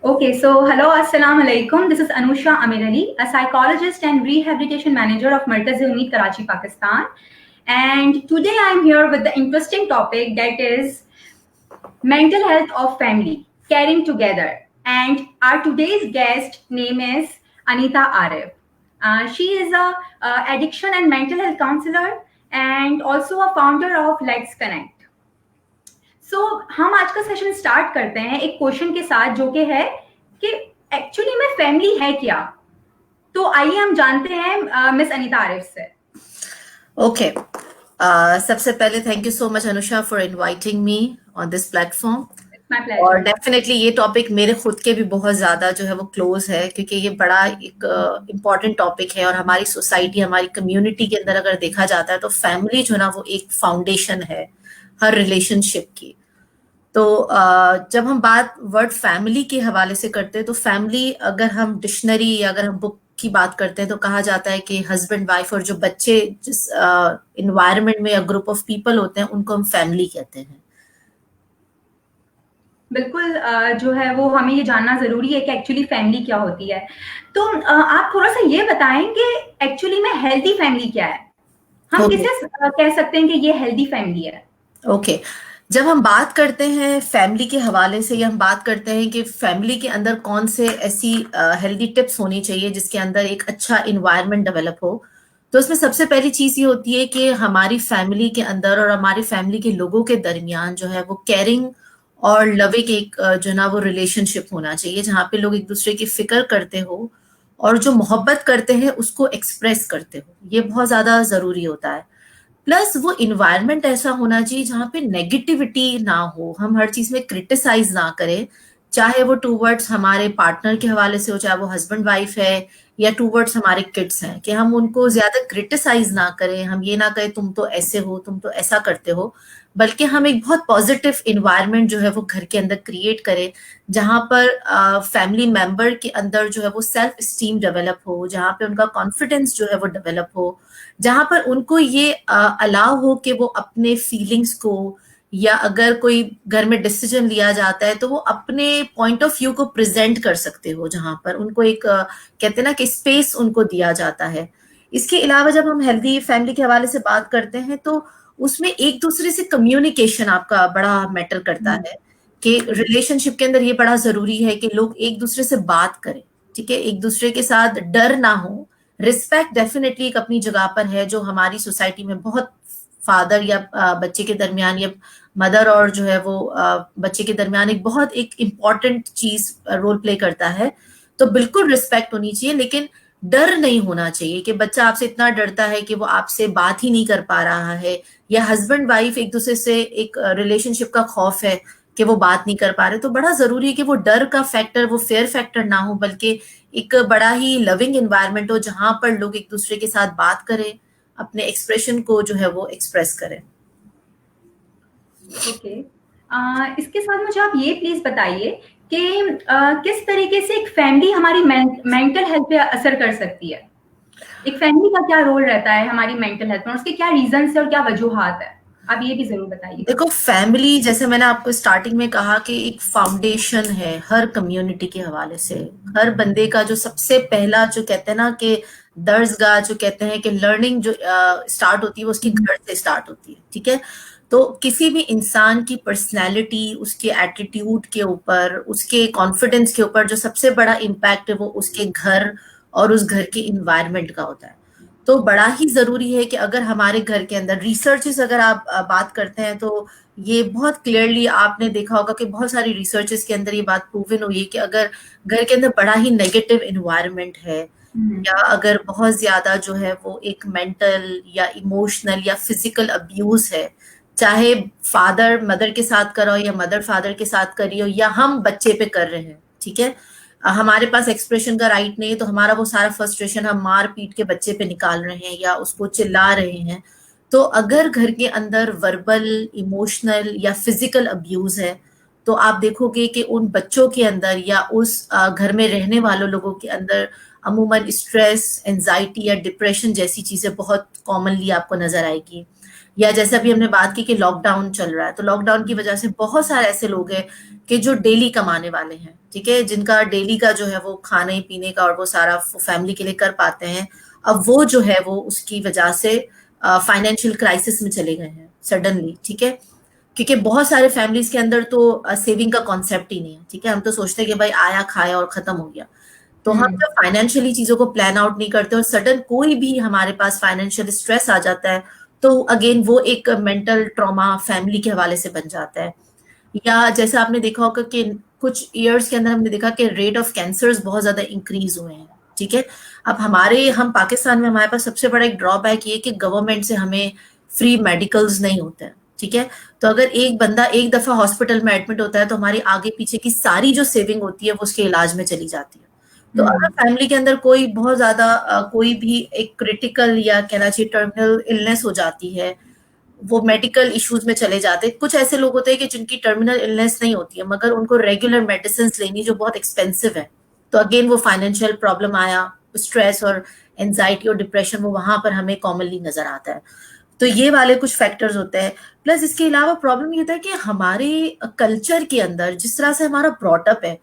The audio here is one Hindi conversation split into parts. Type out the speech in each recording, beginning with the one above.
Okay, so hello, assalamu alaikum. This is Anusha Amir Ali, a psychologist and rehabilitation manager of Markaz-e-Umeed, Karachi, Pakistan. And today I'm here with the interesting topic that is mental health of family, caring together. And our today's guest name is Anita Arif. She is a addiction and mental health counselor and also a founder of Let's Connect. सो हम आज का सेशन स्टार्ट करते हैं एक क्वेश्चन के साथ जो कि है कि एक्चुअली में फैमिली है क्या। तो आइए हम जानते हैं मिस अनीता आरिफ से। ओके, सबसे पहले thank you so much Anusha for inviting me on this platform. और डेफिनेटली ये टॉपिक मेरे खुद के भी बहुत ज्यादा जो है वो क्लोज है, क्योंकि ये बड़ा एक इम्पॉर्टेंट टॉपिक है। और हमारी सोसाइटी, हमारी कम्युनिटी के अंदर अगर देखा जाता है तो फैमिली जो ना वो एक फाउंडेशन है हर रिलेशनशिप की। तो जब हम बात वर्ड फैमिली के हवाले से करते हैं तो फैमिली, अगर हम डिक्शनरी या अगर हम बुक की बात करते हैं तो कहा जाता है कि हस्बैंड वाइफ और जो बच्चे जिस इन्वायरमेंट में या ग्रुप ऑफ पीपल होते हैं उनको हम फैमिली कहते हैं। बिल्कुल, जो है वो हमें ये जानना जरूरी है कि एक्चुअली फैमिली क्या होती है। तो आप थोड़ा सा ये बताएं कि एक्चुअली में हेल्दी फैमिली क्या है, हम किसे कह सकते हैं कि ये हेल्दी फैमिली है। ओके, जब हम बात करते हैं फैमिली के हवाले से या हम बात करते हैं कि फैमिली के अंदर कौन से ऐसी हेल्दी टिप्स होनी चाहिए जिसके अंदर एक अच्छा इन्वायरमेंट डेवलप हो, तो उसमें सबसे पहली चीज ये होती है कि हमारी फैमिली के अंदर और हमारी फैमिली के लोगों के दरमियान जो है वो केयरिंग और लविंग एक जो ना वो रिलेशनशिप होना चाहिए, जहाँ पे लोग एक दूसरे की फिक्र करते हो और जो मोहब्बत करते हैं उसको एक्सप्रेस करते हो। ये बहुत ज्यादा जरूरी होता है। प्लस वो इन्वायरमेंट ऐसा होना चाहिए जहाँ पे नेगेटिविटी ना हो, हम हर चीज में क्रिटिसाइज ना करें, चाहे वो टूवर्ड्स हमारे पार्टनर के हवाले से हो, चाहे वो हस्बैंड वाइफ है या टूवर्ड्स हमारे किड्स हैं, कि हम उनको ज्यादा क्रिटिसाइज ना करें। हम ये ना कहें तुम तो ऐसे हो, तुम तो ऐसा करते हो, बल्कि हम एक बहुत पॉजिटिव इन्वायरमेंट जो है वो घर के अंदर क्रिएट करें, जहां पर फैमिली मेंबर के अंदर जो है वो सेल्फ स्टीम डेवलप हो, जहां पे उनका कॉन्फिडेंस जो है वो डेवलप हो, जहां पर उनको ये अलाउ हो कि वो अपने फीलिंग्स को, या अगर कोई घर में डिसीजन लिया जाता है तो वो अपने पॉइंट ऑफ व्यू को प्रेजेंट कर सकते हो, जहां पर उनको एक कहते हैं ना कि स्पेस उनको दिया जाता है। इसके अलावा जब हम हेल्दी फैमिली के हवाले से बात करते हैं तो उसमें एक दूसरे से कम्युनिकेशन आपका बड़ा मैटर करता है, कि रिलेशनशिप के अंदर ये बड़ा जरूरी है कि लोग एक दूसरे से बात करें, ठीक है, एक दूसरे के साथ डर ना हो। रिस्पेक्ट डेफिनेटली एक अपनी जगह पर है, जो हमारी सोसाइटी में बहुत फादर या बच्चे के दरमियान या मदर और जो है वो बच्चे के दरमियान एक बहुत एक इम्पॉर्टेंट चीज रोल प्ले करता है। तो बिल्कुल रिस्पेक्ट होनी चाहिए, लेकिन डर नहीं होना चाहिए कि बच्चा आपसे इतना डरता है कि वो आपसे बात ही नहीं कर पा रहा है, या हस्बैंड वाइफ एक दूसरे से एक रिलेशनशिप का खौफ है कि वो बात नहीं कर पा रहे। तो बड़ा जरूरी है कि वो डर का फैक्टर, वो फेयर फैक्टर ना हो, बल्कि एक बड़ा ही लविंग एनवायरनमेंट हो जहां पर लोग एक दूसरे के साथ बात करें, अपने एक्सप्रेशन को जो है वो एक्सप्रेस करें। ओके, इसके साथ मुझे आप ये प्लीज बताइए कि किस तरीके से एक फैमिली हमारी मेंटल हेल्थ पे असर कर सकती है। एक फैमिली का क्या रोल रहता है हमारी मेंटल हेल्थ में, उसके क्या रीजन है और क्या वजूहात है, आप ये भी जरूर बताइए। देखो, फैमिली जैसे मैंने आपको स्टार्टिंग में कहा कि एक फाउंडेशन है हर कम्युनिटी के हवाले से। हर बंदे का जो सबसे पहला जो कहते हैं ना कि दर्जगाह, जो कहते हैं कि लर्निंग जो स्टार्ट होती है वो उसकी घर से स्टार्ट होती है, ठीक है। तो किसी भी इंसान की पर्सनैलिटी, उसके एटीट्यूड के ऊपर, उसके कॉन्फिडेंस के ऊपर जो सबसे बड़ा इम्पैक्ट है वो उसके घर और उस घर के इन्वायरमेंट का होता है। तो बड़ा ही जरूरी है कि अगर हमारे घर के अंदर रिसर्चेस अगर आप बात करते हैं तो ये बहुत क्लियरली आपने देखा होगा कि बहुत सारी रिसर्चेस के अंदर ये बात प्रूवन हुई है कि अगर घर के अंदर बड़ा ही नेगेटिव इन्वायरमेंट है, या अगर बहुत ज्यादा जो है वो एक मेंटल या इमोशनल या फिजिकल अब्यूज है, चाहे फादर मदर के साथ करो या मदर फादर के साथ करी हो, या हम बच्चे पे कर रहे हैं, ठीक है, हमारे पास एक्सप्रेशन का राइट नहीं है तो हमारा वो सारा फ्रस्ट्रेशन हम मार पीट के बच्चे पे निकाल रहे हैं या उसको चिल्ला रहे हैं। तो अगर घर के अंदर वर्बल, इमोशनल या फिजिकल अब्यूज है, तो आप देखोगे कि उन बच्चों के अंदर या उस घर में रहने वालों लोगों के अंदर अमूमन स्ट्रेस, एंजाइटी या डिप्रेशन जैसी चीजें बहुत कॉमनली आपको नजर आएगी। या जैसे अभी हमने बात की कि लॉकडाउन चल रहा है, तो लॉकडाउन की वजह से बहुत सारे ऐसे लोग हैं कि जो डेली कमाने वाले हैं, ठीक है, जिनका डेली का जो है वो खाने पीने का और वो सारा फैमिली के लिए कर पाते हैं, अब वो जो है वो उसकी वजह से फाइनेंशियल क्राइसिस में चले गए हैं सडनली, ठीक है, क्योंकि बहुत सारे फैमिलीज के अंदर तो सेविंग का कॉन्सेप्ट ही नहीं है, ठीक है, हम तो सोचते हैं कि भाई आया खाया और खत्म हो गया। तो हम जब फाइनेंशियली चीजों को प्लान आउट नहीं करते और सडन कोई भी हमारे पास फाइनेंशियल स्ट्रेस आ जाता है, तो अगेन वो एक मेंटल ट्रॉमा फैमिली के हवाले से बन जाता है। या जैसे आपने देखा होगा कि कुछ ईयर्स के अंदर हमने देखा कि रेट ऑफ कैंसर्स बहुत ज्यादा इंक्रीज हुए हैं, ठीक है। अब हम पाकिस्तान में हमारे पास सबसे बड़ा एक ड्रॉबैक ये कि गवर्नमेंट से हमें फ्री मेडिकल्स नहीं होते हैं, ठीक है। तो अगर एक बंदा एक दफा हॉस्पिटल में एडमिट होता है तो हमारी आगे पीछे की सारी जो सेविंग होती है वो उसके इलाज में चली जाती है। तो अगर फैमिली के अंदर कोई बहुत ज्यादा कोई भी एक क्रिटिकल या कहना चाहिए टर्मिनल इलनेस हो जाती है, वो मेडिकल इश्यूज में चले जाते हैं। कुछ ऐसे लोग होते हैं कि जिनकी टर्मिनल इलनेस नहीं होती है मगर उनको रेगुलर मेडिसिन लेनी जो बहुत एक्सपेंसिव है, तो अगेन वो फाइनेंशियल प्रॉब्लम आया, स्ट्रेस और एंजाइटी और डिप्रेशन वो वहां पर हमें कॉमनली नजर आता है। तो ये वाले कुछ फैक्टर्स होते हैं। प्लस इसके अलावा प्रॉब्लम ये होता है कि हमारे कल्चर के अंदर जिस तरह से हमारा ब्रॉटअप है,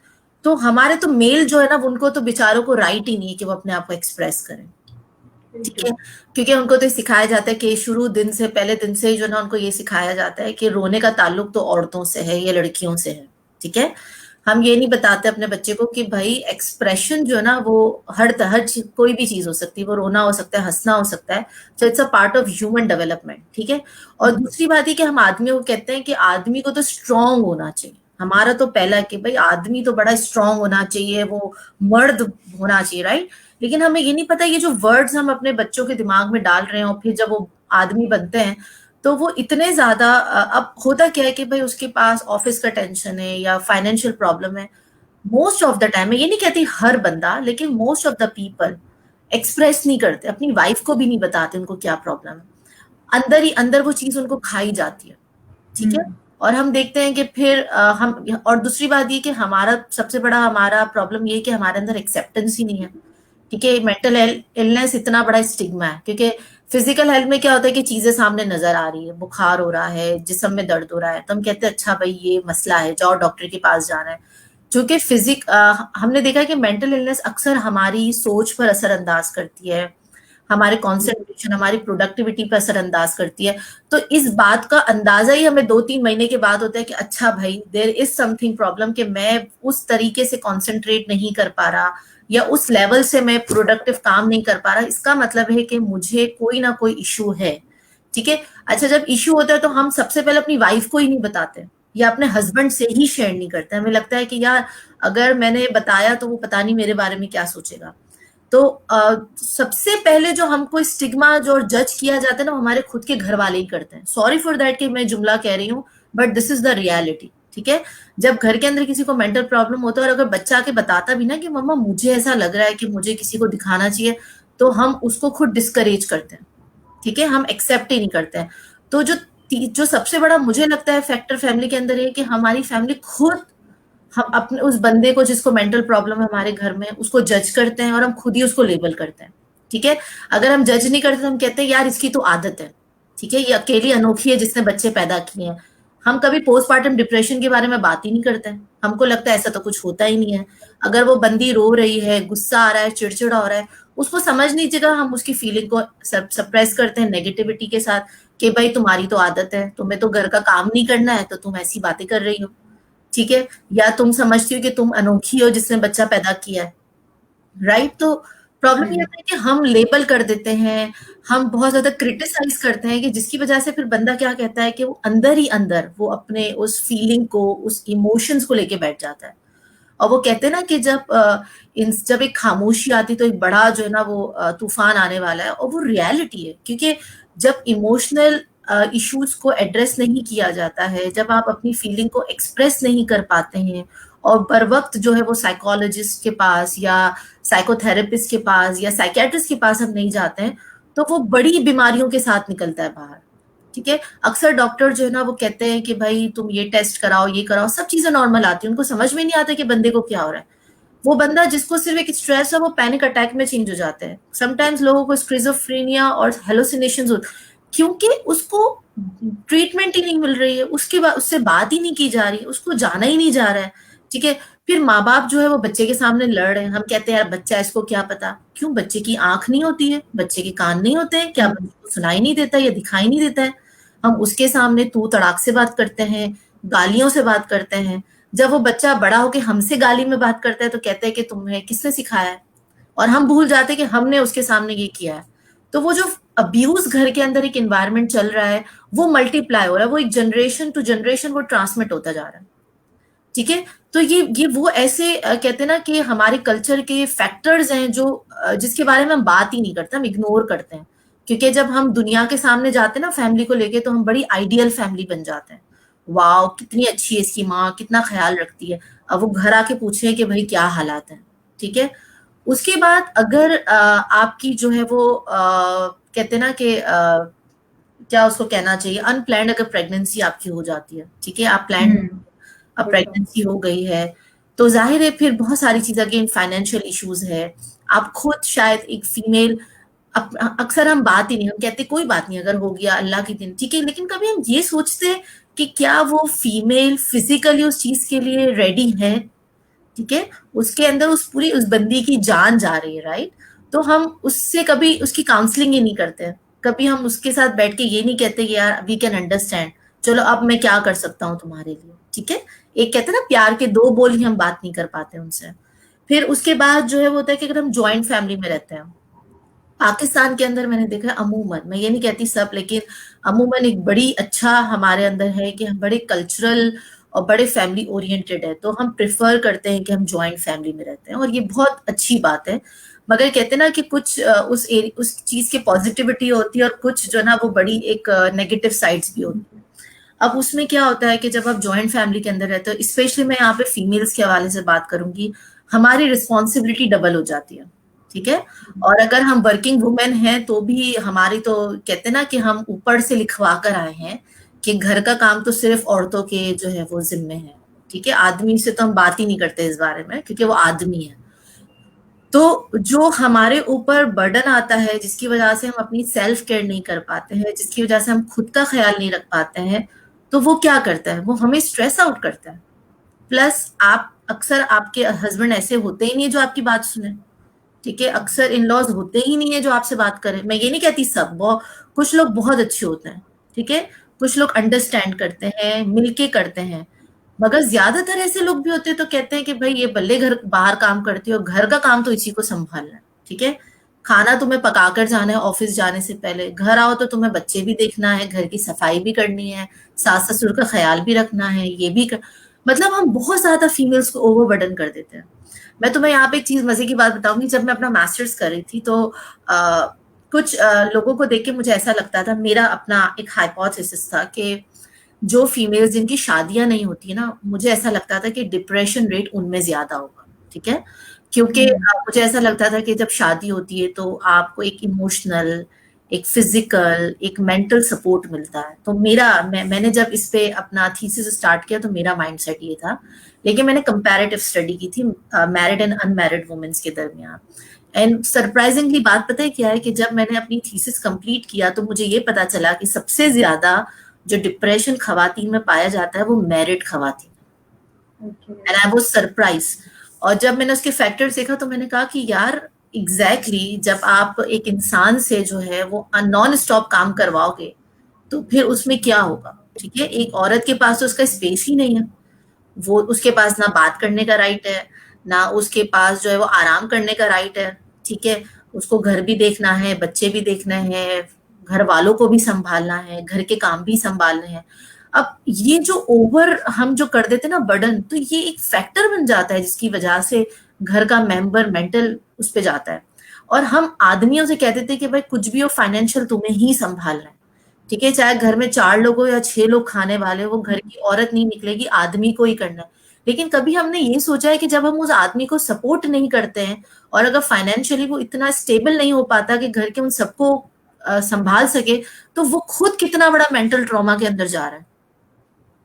तो हमारे तो मेल जो है ना उनको तो बेचारों को राइट ही नहीं है कि वो अपने आप को एक्सप्रेस करें, ठीक है, क्योंकि उनको तो सिखाया जाता है कि शुरू दिन से पहले दिन से ही जो ना उनको ये सिखाया जाता है कि रोने का ताल्लुक तो औरतों से है या लड़कियों से है, ठीक है। हम ये नहीं बताते अपने बच्चे को कि भाई एक्सप्रेशन जो ना वो हर कोई भी चीज हो सकती है, वो रोना हो सकता है, हंसना हो सकता है, so it's a part of human development, ठीक है। और दूसरी बात है कि हम आदमियों को कहते हैं कि आदमी को तो स्ट्रांग होना चाहिए, हमारा तो पहला है कि भाई आदमी तो बड़ा स्ट्रांग होना चाहिए, वो मर्द होना चाहिए, राइट। लेकिन हमें ये नहीं पता ये जो वर्ड्स हम अपने बच्चों के दिमाग में डाल रहे हैं और फिर जब वो आदमी बनते हैं तो वो इतने ज्यादा अब होता क्या है कि भाई उसके पास ऑफिस का टेंशन है या फाइनेंशियल प्रॉब्लम है, मोस्ट ऑफ द टाइम, मैं ये नहीं कहती हर बंदा, लेकिन most of the people express नहीं करते, अपनी वाइफ को भी नहीं बताते उनको क्या प्रॉब्लम है, अंदर ही अंदर वो चीज उनको खाई जाती है, ठीक है। और हम देखते हैं कि फिर हम, और दूसरी बात ये कि हमारा सबसे बड़ा हमारा प्रॉब्लम ये कि हमारे अंदर एक्सेप्टेंस ही नहीं है, ठीक है। मेंटल इलनेस इतना बड़ा स्टिग्मा है, क्योंकि फिजिकल हेल्थ में क्या होता है कि चीजें सामने नजर आ रही है, बुखार हो रहा है, जिस्म में दर्द हो रहा है, तो हम कहते हैं अच्छा भाई ये मसला है, जाओ डॉक्टर के पास जाना है। चूंकि हमने देखा है कि मेंटल इलनेस अक्सर हमारी सोच पर असर अंदाज करती है, हमारे कॉन्सेंट्रेशन, हमारी प्रोडक्टिविटी पर असर अंदाज करती है। तो इस बात का अंदाजा ही हमें 2-3 महीने के बाद होता है कि अच्छा भाई देयर इज समथिंग प्रॉब्लम, कि मैं उस तरीके से कॉन्सेंट्रेट नहीं कर पा रहा या उस लेवल से मैं प्रोडक्टिव काम नहीं कर पा रहा, इसका मतलब है कि मुझे कोई ना कोई इशू है, ठीक है। अच्छा, जब इशू होता है तो हम सबसे पहले अपनी वाइफ को ही नहीं बताते या अपने हस्बैंड से ही शेयर नहीं करते, हमें लगता है कि यार अगर मैंने बताया तो वो पता नहीं मेरे बारे में क्या सोचेगा। तो सबसे पहले जो हमको स्टिग्मा जो जज किया जाता है ना, हमारे खुद के घर वाले ही करते हैं। सॉरी फॉर दैट कि मैं जुमला कह रही हूँ, but this is the reality, ठीक है। जब घर के अंदर किसी को मेंटल प्रॉब्लम होता है और अगर बच्चा आके बताता भी ना कि मम्मा मुझे ऐसा लग रहा है कि मुझे किसी को दिखाना चाहिए, तो हम उसको खुद डिस्करेज करते हैं, ठीक है, हम एक्सेप्ट ही नहीं करते हैं। तो जो सबसे बड़ा मुझे लगता है फैक्टर फैमिली के अंदर है कि हमारी फैमिली खुद हम अपने उस बंदे को जिसको मेंटल प्रॉब्लम है हमारे घर में उसको जज करते हैं और हम खुद ही उसको लेबल करते हैं, ठीक है। अगर हम जज नहीं करते तो हम कहते हैं यार इसकी तो आदत है, ठीक है, ये अकेली अनोखी है जिसने बच्चे पैदा किए हैं। हम कभी पोस्टमार्टम डिप्रेशन के बारे में बात ही नहीं करते हैं, हमको लगता है ऐसा तो कुछ होता ही नहीं है। अगर वो बंदी रो रही है, गुस्सा आ रहा है, चिड़चिड़ा हो रहा है, उसको समझने की जगह हम उसकी फीलिंग को सप्रेस करते हैं नेगेटिविटी के साथ कि भाई तुम्हारी तो आदत है, तुम्हें तो घर का काम नहीं करना है तो तुम ऐसी बातें कर रही हो, ठीक है, या तुम समझती हो कि तुम अनोखी हो जिसने बच्चा पैदा किया है, राइट। तो प्रॉब्लम ये है कि हम लेबल कर देते हैं, हम बहुत ज्यादा क्रिटिसाइज करते हैं कि जिसकी वजह से फिर बंदा क्या कहता है कि वो अंदर ही अंदर वो अपने उस फीलिंग को, उस इमोशंस को लेके बैठ जाता है। और वो कहते हैं ना कि जब एक खामोशी आती तो एक बड़ा जो है ना वो तूफान आने वाला है, और वो रियलिटी है, क्योंकि जब इमोशनल इश्यूज को एड्रेस नहीं किया जाता है, जब आप अपनी फीलिंग को एक्सप्रेस नहीं कर पाते हैं और बर वक्त जो है वो साइकोलॉजिस्ट के पास या साइकोथेरेपिस्ट के पास या साइकियाट्रिस्ट के पास हम नहीं जाते हैं, तो वो बड़ी बीमारियों के साथ निकलता है बाहर, ठीक है। अक्सर डॉक्टर जो है ना वो कहते हैं कि भाई तुम ये टेस्ट कराओ, ये कराओ, सब चीजें नॉर्मल आती है, उनको समझ में नहीं आता कि बंदे को क्या हो रहा है। वो बंदा जिसको सिर्फ एक स्ट्रेस है वो पैनिक अटैक में चेंज हो जाता है। समटाइम्स लोगों को स्क्रिजोफ्रेनिया और हेलुसिनेशंस क्योंकि उसको ट्रीटमेंट ही नहीं मिल रही है, उसके बाद उससे बात ही नहीं की जा रही, उसको जाना ही नहीं जा रहा है। ठीक है, फिर माँ बाप जो है वो बच्चे के सामने लड़ रहे हैं, हम कहते हैं यार बच्चा, इसको क्या पता। क्यों? बच्चे की आंख नहीं होती है, बच्चे के कान नहीं होते हैं क्या? बच्चे को सुनाई नहीं देता या दिखाई नहीं देता है? हम उसके सामने तू तड़ाक से बात करते हैं, गालियों से बात करते हैं। जब वो बच्चा बड़ा होके हमसे गाली में बात करता है तो कहते हैं कि तुम्हें किसने सिखाया है, और हम भूल जाते हैं कि हमने उसके सामने ये किया है। तो वो जो अब्यूज घर के अंदर एक एनवायरनमेंट चल रहा है, वो मल्टीप्लाई हो रहा है, वो एक जनरेशन टू जनरेशन वो ट्रांसमिट होता जा रहा है। ठीक है, तो ये वो ऐसे कहते हैं ना कि हमारे कल्चर के फैक्टर्स हैं जो जिसके बारे में हम बात ही नहीं करते, हम इग्नोर करते हैं। क्योंकि जब हम दुनिया के सामने जाते हैं ना फैमिली को लेके, तो हम बड़ी आइडियल फैमिली बन जाते हैं। वाह कितनी अच्छी है इसकी माँ, कितना ख्याल रखती है। अब वो घर आके पूछे कि भाई क्या हालात हैं। ठीक है, उसके बाद अगर आपकी जो है वो कहते हैं ना कि क्या उसको कहना चाहिए, अनप्लैंड अगर प्रेगनेंसी आपकी हो जाती है, ठीक है, आप प्लान, अब प्रेगनेंसी हो गई है, तो जाहिर है फिर बहुत सारी चीजें, अगेन फाइनेंशियल इश्यूज है। आप खुद शायद एक फीमेल, अक्सर हम बात ही नहीं, हम कहते कोई बात नहीं अगर हो गया अल्लाह के दिन, ठीक है, लेकिन कभी हम ये सोचते हैं कि क्या वो फीमेल फिजिकली उस चीज के लिए रेडी है? ठीक है, उसके अंदर उस पूरी उस बंदी की जान जा रही है, राइट? तो हम उससे कभी उसकी काउंसलिंग ही नहीं करते हैं, कभी हम उसके साथ बैठ के ये नहीं कहते कि यार वी कैन अंडरस्टैंड, चलो अब मैं क्या कर सकता हूँ तुम्हारे लिए। ठीक है, एक कहते हैं ना प्यार के दो बोल ही हम बात नहीं कर पाते उनसे। फिर उसके बाद जो है वो होता है कि अगर हम ज्वाइंट फैमिली में रहते हैं, पाकिस्तान के अंदर मैंने देखा है अमूमन, मैं ये नहीं कहती सब, लेकिन अमूमन एक बड़ी अच्छा हमारे अंदर है कि हम बड़े कल्चरल और बड़े फैमिली ओरिएंटेड है, तो हम प्रेफर करते हैं कि हम ज्वाइंट फैमिली में रहते हैं, और ये बहुत अच्छी बात है। मगर कहते हैं ना कि कुछ उस चीज की पॉजिटिविटी होती है, और कुछ जो ना वो बड़ी एक नेगेटिव साइड्स भी होती है। अब उसमें क्या होता है कि जब आप ज्वाइंट फैमिली के अंदर रहते हो, स्पेशली मैं यहाँ पे फीमेल्स के हवाले से बात करूंगी, हमारी रिस्पॉन्सिबिलिटी डबल हो जाती है। ठीक है, और अगर हम वर्किंग वुमेन हैं तो भी हमारी तो कहते हैं ना कि हम ऊपर से लिखवा कर आए हैं कि घर का काम तो सिर्फ औरतों के जो है वो जिम्मे है। ठीक है, आदमी से तो हम बात ही नहीं करते इस बारे में, क्योंकि वो आदमी है। तो जो हमारे ऊपर बर्डन आता है, जिसकी वजह से हम अपनी सेल्फ केयर नहीं कर पाते हैं, जिसकी वजह से हम खुद का ख्याल नहीं रख पाते हैं, तो वो क्या करता है, वो हमें स्ट्रेस आउट करता है। प्लस आप अक्सर, आपके हस्बैंड ऐसे होते ही नहीं जो आपकी बात सुने। ठीक है, अक्सर इन लॉज होते ही नहीं है जो आपसे बात करें। मैं ये नहीं कहती सब, कुछ लोग बहुत अच्छे होते हैं। ठीक है, कुछ लोग अंडरस्टैंड करते हैं, मिलके करते हैं, मगर ज्यादातर ऐसे लोग भी होते हैं तो कहते हैं कि भाई ये बल्ले घर बाहर काम करती हो, घर का काम तो इसी को संभालना है। ठीक है, खाना तुम्हें पकाकर जाना है ऑफिस जाने से पहले, घर आओ तो तुम्हें बच्चे भी देखना है, घर की सफाई भी करनी है, सास ससुर का ख्याल भी रखना है, ये भी मतलब हम बहुत ज्यादा फीमेल्स को ओवरबर्डन कर देते हैं। मैं तुम्हें यहाँ पे एक चीज मजे की बात बताऊंगी, जब मैं अपना मास्टर्स कर रही थी तो कुछ लोगों को देख के मुझे ऐसा लगता था, मेरा अपना एक हाइपोथेसिस था कि जो फीमेल्स जिनकी शादियां नहीं होती ना, मुझे ऐसा लगता था कि डिप्रेशन रेट उनमें ज्यादा होगा। ठीक है, क्योंकि मुझे ऐसा लगता था कि जब शादी होती है तो आपको एक इमोशनल, एक फिजिकल, एक मेंटल सपोर्ट मिलता है। तो मैंने जब इस पे अपना थीसिस स्टार्ट किया तो मेरा माइंडसेट ये था, लेकिन मैंने कंपैरेटिव स्टडी की थी मैरिड एंड अनमैरिड वुमेन्स के दरमियान। एंड सरप्राइजिंगली बात पता है क्या है कि जब मैंने अपनी थीसिस कंप्लीट किया तो मुझे ये पता चला कि सबसे ज्यादा जो डिप्रेशन खवातीन में पाया जाता है वो मैरिड खवातीन। And I was surprise. और जब मैंने उसके फैक्टर्स देखा तो मैंने कहा कि यार एग्जैक्टली जब आप एक इंसान से जो है वो नॉन स्टॉप काम करवाओगे तो फिर उसमें क्या होगा। ठीक है, एक औरत के पास तो उसका स्पेस ही नहीं है, वो उसके पास ना बात करने का राइट है, ना उसके पास जो है वो आराम करने का राइट है। ठीक है, उसको घर भी देखना है, बच्चे भी देखना है, घर वालों को भी संभालना है, घर के काम भी संभालने हैं। अब ये जो ओवर हम जो कर देते ना बर्डन, तो ये एक फैक्टर बन जाता है जिसकी वजह से घर का मेंबर मेंटल उस पे जाता है। और हम आदमियों से कहते थे कि भाई कुछ भी हो फाइनेंशियल तुम्हें ही संभालना है। ठीक है, चाहे घर में 4 लोग हो या 6 लोग खाने वाले, वो घर की औरत नहीं निकलेगी, आदमी को ही करना है। लेकिन कभी हमने ये सोचा है कि जब हम उस आदमी को सपोर्ट नहीं करते हैं, और अगर फाइनेंशियली वो इतना स्टेबल नहीं हो पाता कि घर के उन सबको संभाल सके, तो वो खुद कितना बड़ा मेंटल ट्रॉमा के अंदर जा रहा है।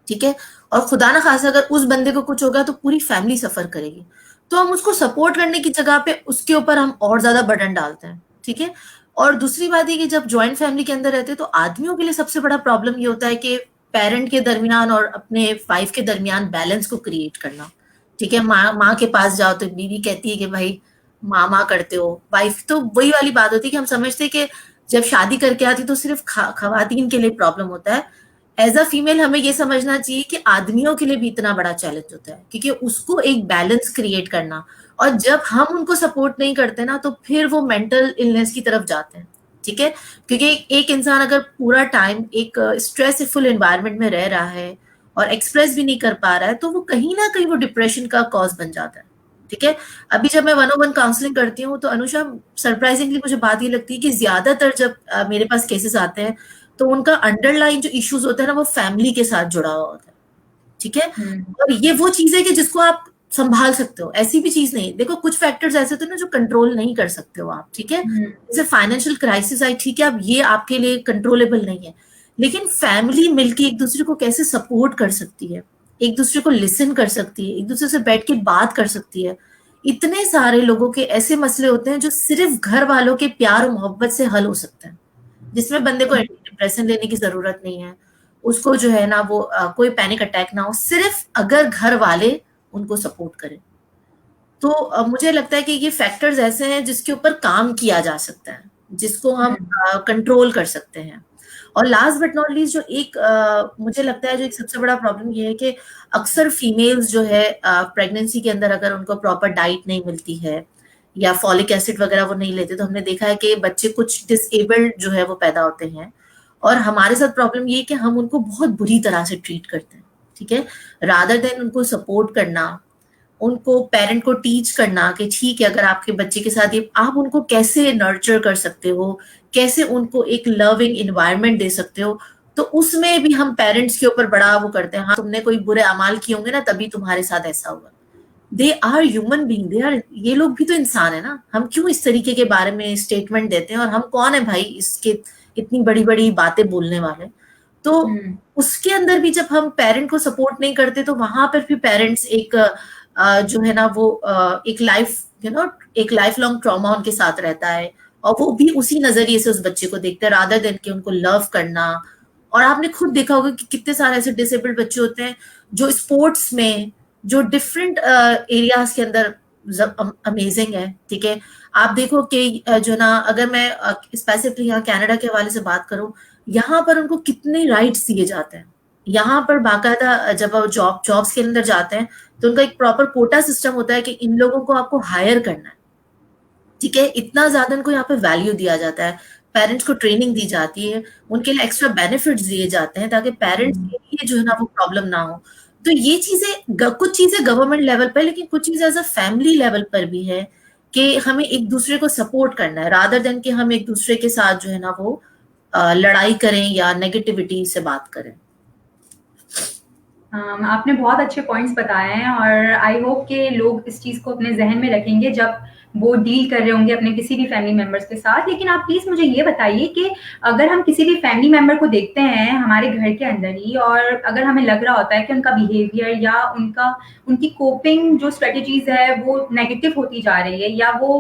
ठीक है, और खुदा ना खासा अगर उस बंदे को कुछ होगा तो पूरी फैमिली सफर करेगी। तो हम उसको सपोर्ट करने की जगह पे उसके ऊपर हम और ज्यादा बर्डन डालते हैं। ठीक है, और दूसरी बात है कि जब ज्वाइंट फैमिली के अंदर रहते हैं तो आदमियों के लिए सबसे बड़ा प्रॉब्लम ये होता है कि पेरेंट के दरमियान और अपने वाइफ के दरमियान बैलेंस को क्रिएट करना। ठीक है, माँ के पास जाओ तो बीवी कहती है कि भाई माँ करते हो, वाइफ तो वही वाली बात होती है कि हम समझते हैं कि जब शादी करके आती तो सिर्फ खवातीन के लिए प्रॉब्लम होता है। एज अ फीमेल हमें ये समझना चाहिए कि आदमियों के लिए भी इतना बड़ा चैलेंज होता है, क्योंकि उसको एक बैलेंस क्रिएट करना, और जब हम उनको सपोर्ट नहीं करते ना तो फिर वो मेंटल इलनेस की तरफ जाते हैं। ठीक है, क्योंकि एक इंसान अगर पूरा टाइम एक स्ट्रेसफुल एनवायरनमेंट में रह रहा है और एक्सप्रेस भी नहीं कर पा रहा है तो वो कहीं ना कहीं वो डिप्रेशन का कॉज बन जाता है। ठीक है, अभी जब मैं 101 काउंसलिंग करती हूँ तो अनुषा, सरप्राइजिंगली मुझे बात ये लगती है कि ज्यादातर जब मेरे पास केसेस आते हैं तो उनका अंडरलाइन जो इश्यूज होता है ना वो फैमिली के साथ जुड़ा हुआ होता है। ठीक है, और ये वो चीज है कि जिसको आप संभाल सकते हो, ऐसी भी चीज नहीं। देखो कुछ फैक्टर्स ऐसे होते हैं ना जो कंट्रोल नहीं कर सकते हो आप। ठीक है, जैसे फाइनेंशियल क्राइसिस आई, ठीक है, अब ये आपके लिए कंट्रोलेबल नहीं है, लेकिन फैमिली मिलके एक दूसरे को कैसे सपोर्ट कर सकती है, एक दूसरे को लिसन कर सकती है, एक दूसरे से बैठ के बात कर सकती है। इतने सारे लोगों के ऐसे मसले होते हैं जो सिर्फ घर वालों के प्यार और मोहब्बत से हल हो सकते हैं, जिसमें बंदे को डिप्रेशन लेने की जरूरत नहीं है, उसको जो है ना वो कोई पैनिक अटैक ना हो, सिर्फ अगर घर वाले उनको सपोर्ट करें। तो मुझे लगता है कि ये फैक्टर्स ऐसे हैं जिसके ऊपर काम किया जा सकता है, जिसको हम कंट्रोल कर सकते हैं। और लास्ट बट नॉट लीस्ट जो एक मुझे लगता है जो एक सबसे बड़ा प्रॉब्लम ये है कि अक्सर फीमेल्स जो है प्रेगनेंसी के अंदर अगर उनको प्रॉपर डाइट नहीं मिलती है या फॉलिक एसिड वगैरह वो नहीं लेते तो हमने देखा है कि बच्चे कुछ डिसेबल्ड जो है वो पैदा होते हैं। और हमारे साथ प्रॉब्लम ये है कि हम उनको बहुत बुरी तरह से ट्रीट करते हैं। ठीक है, रादर देन उनको सपोर्ट करना, उनको पेरेंट को टीच करना कि ठीक है अगर आपके बच्चे के साथ ये आप उनको कैसे नर्चर कर सकते हो, कैसे उनको एक लविंग इन्वायरमेंट दे सकते हो, तो उसमें भी हम पेरेंट्स के ऊपर बड़ा वो करते हैं, हाँ तुमने कोई बुरे अमाल किए होंगे ना तभी तुम्हारे साथ ऐसा हुआ। They are human being, they are, ये लोग भी तो इंसान है ना, हम क्यों इस तरीके के बारे में स्टेटमेंट देते हैं, और हम कौन है भाई इसके इतनी बड़ी बड़ी बातें बोलने वाले। तो उसके अंदर भी जब हम पेरेंट को सपोर्ट नहीं करते तो वहां पर भी पेरेंट्स एक जो है ना वो एक लाइफ एक लाइफ लॉन्ग ट्रॉमा उनके साथ रहता है, और वो भी उसी नजरिए से उस बच्चे को देखते हैं रादर देन कि उनको लव करना। और आपने खुद देखा होगा कि कितने सारे ऐसे डिसेबल्ड बच्चे होते हैं जो स्पोर्ट्स में, जो डिफरेंट एरियाज के अंदर अमेजिंग है। ठीक है, आप देखो कि जो ना अगर मैं स्पेसिफिकली यहाँ कनाडा के हवाले से बात करूं, यहाँ पर उनको कितने राइट्स दिए जाते हैं। यहाँ पर बाकायदा जब जॉब्स के अंदर जाते हैं तो उनका एक प्रॉपर कोटा सिस्टम होता है कि इन लोगों को आपको हायर करना है। ठीक है, इतना ज्यादा उनको यहाँ पे वैल्यू दिया जाता है, पेरेंट्स को ट्रेनिंग दी जाती है, उनके लिए एक्स्ट्रा बेनिफिट्स दिए जाते हैं ताकि पेरेंट्स के लिए जो है ना वो प्रॉब्लम ना हो। तो ये चीजें कुछ चीजें गवर्नमेंट लेवल पर, लेकिन कुछ चीजें एज अ फैमिली लेवल पर भी है कि हमें एक दूसरे को सपोर्ट करना है रादर देन कि हम एक दूसरे के साथ जो है ना वो लड़ाई करें या नेगेटिविटी से बात करें। आपने बहुत अच्छे पॉइंट्स बताए हैं और आई होप कि लोग इस चीज़ को अपने जहन में रखेंगे जब वो डील कर रहे होंगे अपने किसी भी फैमिली मेंबर्स के साथ। लेकिन आप प्लीज़ मुझे ये बताइए कि अगर हम किसी भी फैमिली मेंबर को देखते हैं हमारे घर के अंदर ही, और अगर हमें लग रहा होता है कि उनका बिहेवियर या उनकी कोपिंग जो स्ट्रेटजीज है वो नेगेटिव होती जा रही है, या वो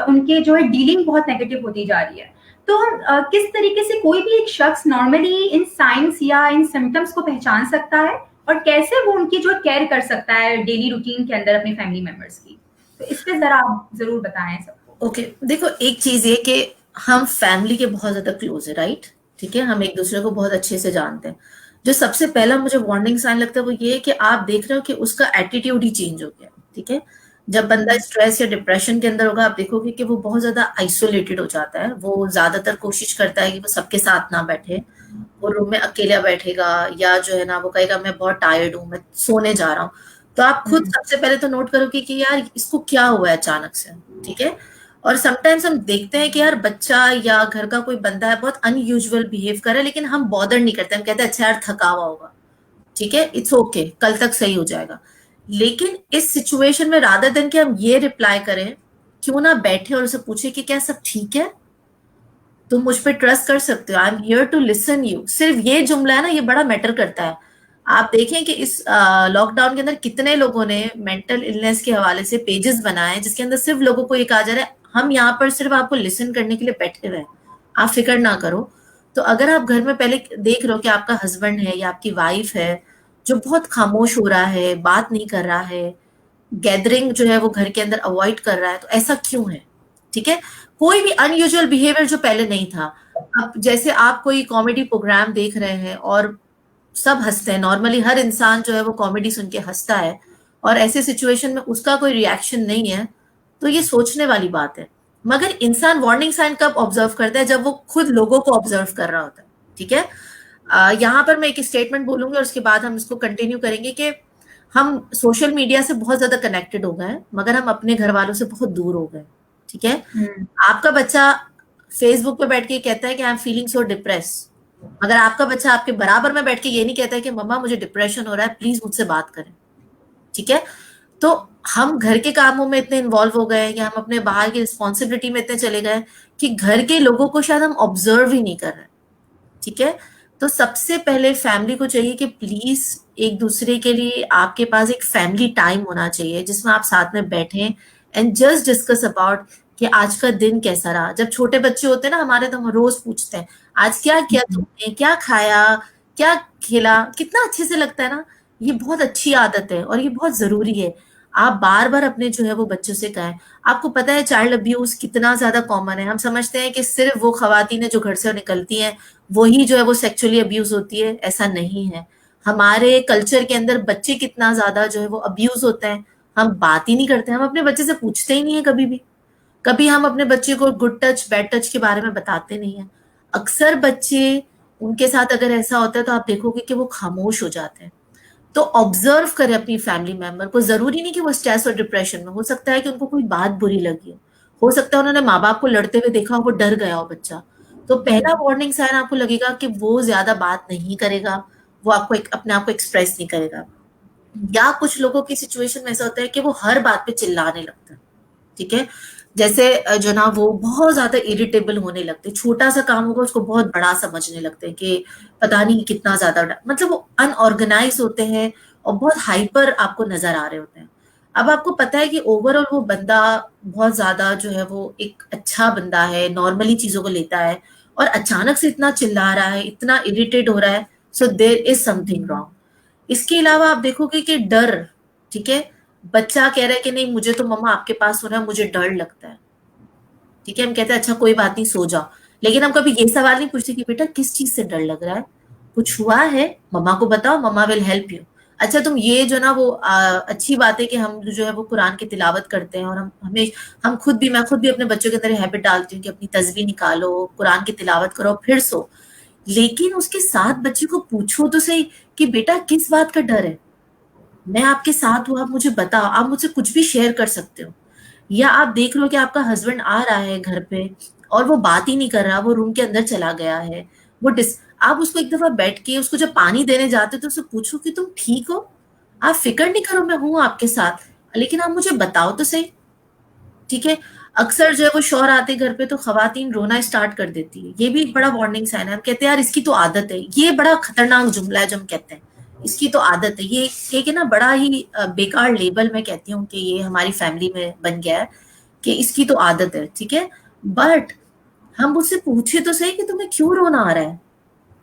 उनके जो है डीलिंग बहुत नेगेटिव होती जा रही है, तो हम किस तरीके से कोई भी एक शख्स नॉर्मली इन साइंस या इन सिम्टम्स को पहचान सकता है और कैसे वो उनकी जो केयर कर सकता है डेली रूटीन के अंदर अपने फैमिली मेंबर्स की? तो इस पे जरा आप जरूर बताएं सबको। ओके, देखो एक चीज ये कि हम फैमिली के बहुत ज्यादा क्लोज है, राइट? ठीक है, हम एक दूसरे को बहुत अच्छे से जानते हैं। जो सबसे पहला मुझे वार्निंग साइन लगता है वो ये है कि आप देख रहे हो कि उसका एटीट्यूड ही चेंज हो गया। ठीक है, जब बंदा स्ट्रेस या डिप्रेशन के अंदर होगा आप देखोगे कि वो बहुत ज्यादा आइसोलेटेड हो जाता है, वो ज्यादातर कोशिश करता है कि वो सबके साथ ना बैठे, वो रूम में अकेला बैठेगा, या जो है ना वो कहेगा मैं बहुत टायर्ड हूँ, मैं सोने जा रहा हूँ। तो आप खुद सबसे पहले तो नोट करोगे कि यार इसको क्या हुआ है अचानक से। ठीक है, और समटाइम्स हम देखते हैं कि यार बच्चा या घर का कोई बंदा है बहुत अनयूजुअल बिहेव कर रहा है, लेकिन हम बॉदर नहीं करते, हम कहते हैं अच्छा यार थका हुआ होगा, ठीक है, इट्स ओके, कल तक सही हो जाएगा। लेकिन इस सिचुएशन में रादर देन कि हम ये रिप्लाई करें, क्यों ना बैठे और उसे पूछे कि क्या सब ठीक है, तुम मुझ पे ट्रस्ट कर सकते हो, I am here to listen you. सिर्फ ये जुमला है ना, ये बड़ा मैटर करता है। आप देखें कि इस लॉकडाउन के अंदर कितने लोगों ने मेंटल इलनेस के हवाले से पेजेस बनाए जिसके अंदर सिर्फ लोगों को ये कहा जा रहा है हम यहाँ पर सिर्फ आपको लिसन करने के लिए बैठे हुए हैं, आप फिक्र ना करो। तो अगर आप घर में पहले देख रहे हो कि आपका हस्बैंड है या आपकी वाइफ है जो बहुत खामोश हो रहा है, बात नहीं कर रहा है, गैदरिंग जो है वो घर के अंदर अवॉइड कर रहा है, तो ऐसा क्यों है? ठीक है, कोई भी अनयूजुअल बिहेवियर जो पहले नहीं था। अब जैसे आप कोई कॉमेडी प्रोग्राम देख रहे हैं और सब हंसते हैं, नॉर्मली हर इंसान जो है वो कॉमेडी सुन के हंसता है, और ऐसे सिचुएशन में उसका कोई रिएक्शन नहीं है, तो ये सोचने वाली बात है। मगर इंसान वार्निंग साइन कब ऑब्जर्व करता है? जब वो खुद लोगों को ऑब्जर्व कर रहा होता है। ठीक है, यहाँ पर मैं एक स्टेटमेंट बोलूंगी और उसके बाद हम इसको कंटिन्यू करेंगे कि हम सोशल मीडिया से बहुत ज्यादा कनेक्टेड हो गए मगर हम अपने घर वालों से बहुत दूर हो गए। ठीक है, आपका बच्चा फेसबुक पे बैठ के कहता है कि I am feeling so depress, मगर आपका बच्चा आपके बराबर में बैठ के ये नहीं कहता है कि मम्मा मुझे डिप्रेशन हो रहा है, प्लीज मुझसे बात करें। ठीक है, तो हम घर के कामों में इतने इन्वॉल्व हो गए हैं या हम अपने बाहर की रिस्पॉन्सिबिलिटी में इतने चले गए कि घर के लोगों को शायद हम ऑब्जर्व ही नहीं कर रहे। ठीक है, तो सबसे पहले फैमिली को चाहिए कि प्लीज एक दूसरे के लिए आपके पास एक फैमिली टाइम होना चाहिए जिसमें आप साथ में बैठें एंड जस्ट डिस्कस अबाउट कि आज का दिन कैसा रहा। जब छोटे बच्चे होते हैं ना हमारे, तो हम रोज पूछते हैं आज क्या किया तुमने, क्या खाया, क्या खेला, कितना अच्छे से लगता है ना। ये बहुत अच्छी आदत है और ये बहुत जरूरी है। आप बार बार अपने जो है वो बच्चों से कहें। आपको पता है चाइल्ड अब्यूज कितना ज्यादा कॉमन है। हम समझते हैं कि सिर्फ वो खवातीन जो घर से निकलती हैं वही जो है वो सेक्सुअली अब्यूज होती है, ऐसा नहीं है। हमारे कल्चर के अंदर बच्चे कितना ज्यादा जो है वो अब्यूज होते हैं, हम बात ही नहीं करते। हम अपने बच्चे से पूछते ही नहीं है कभी भी। कभी हम अपने बच्चे को गुड टच बैड टच के बारे में बताते नहीं है। अक्सर बच्चे, उनके साथ अगर ऐसा होता है तो आप देखोगे कि वो खामोश हो जाते हैं। तो ऑब्जर्व करें अपनी फैमिली मेंबर को। जरूरी नहीं कि वो स्ट्रेस और डिप्रेशन में, हो सकता है कि उनको कोई बात बुरी लगी हो सकता है उन्होंने माँ बाप को लड़ते हुए देखा हो, वो डर गया हो बच्चा। तो पहला वार्निंग साइन आपको लगेगा कि वो ज्यादा बात नहीं करेगा, वो आपको अपने आप को एक्सप्रेस नहीं करेगा। या कुछ लोगों की सिचुएशन में ऐसा होता है कि वो हर बात पे चिल्लाने लगता है। ठीक है, जैसे जो ना वो बहुत ज्यादा इरिटेबल होने लगते, छोटा सा काम होगा उसको बहुत बड़ा समझने लगते हैं कि पता नहीं कितना ज्यादा, मतलब वो अनऑर्गेनाइज होते हैं और बहुत हाइपर आपको नजर आ रहे होते हैं। अब आपको पता है कि ओवरऑल वो बंदा बहुत ज्यादा जो है वो एक अच्छा बंदा है, नॉर्मली चीजों को लेता है, और अचानक से इतना चिल्ला रहा है, इतना इरिटेट हो रहा है, so there is something wrong. इसके अलावा आप देखोगे कि डर, ठीक है, बच्चा कह रहा है कि नहीं मुझे तो मम्मा आपके पास होना है, मुझे डर लगता है। ठीक है, हम कहते हैं अच्छा कोई बात नहीं सो जाओ, लेकिन हम कभी ये सवाल नहीं पूछते कि बेटा किस चीज से डर लग रहा है, कुछ हुआ है, मम्मा को बताओ, मम्मा विल हेल्प यू। अच्छा तुम ये जो ना वो अच्छी बात है कि हम जो है वो कुरान की तिलावत करते हैं, और हम खुद भी, मैं खुद भी अपने बच्चों के अंदर हैबिट डालती हूँ कि अपनी तस्बीह निकालो, कुरान की तिलावत करो, फिर सो। लेकिन उसके साथ बच्चे को पूछो तो सही कि बेटा किस बात का डर है, मैं आपके साथ हूँ, आप मुझे बताओ, आप मुझसे कुछ भी शेयर कर सकते हो। या आप देख लो कि आपका हस्बैंड आ रहा है घर पे और वो बात ही नहीं कर रहा, वो रूम के अंदर चला गया है, वो आप उसको एक दफा बैठ के उसको जब पानी देने जाते हो तो उससे पूछो कि तुम ठीक हो, आप फिक्र नहीं करो, मैं हूं आपके साथ, लेकिन आप मुझे बताओ तो सही। ठीक है, अक्सर जो है वो शौहर आते घर पे तो खवातीन रोना स्टार्ट कर देती है, ये भी एक बड़ा वार्निंग साइन है। हम कहते हैं यार इसकी तो आदत है, ये बड़ा खतरनाक जुमला है जो हम कहते हैं, इसकी तो आदत है। ये एक है ना बड़ा ही बेकार लेबल मैं कहती हूँ कि ये हमारी फैमिली में बन गया है कि इसकी तो आदत है। ठीक है, बट हम उससे पूछे तो सही कि तुम्हें क्यों रोना आ रहा है,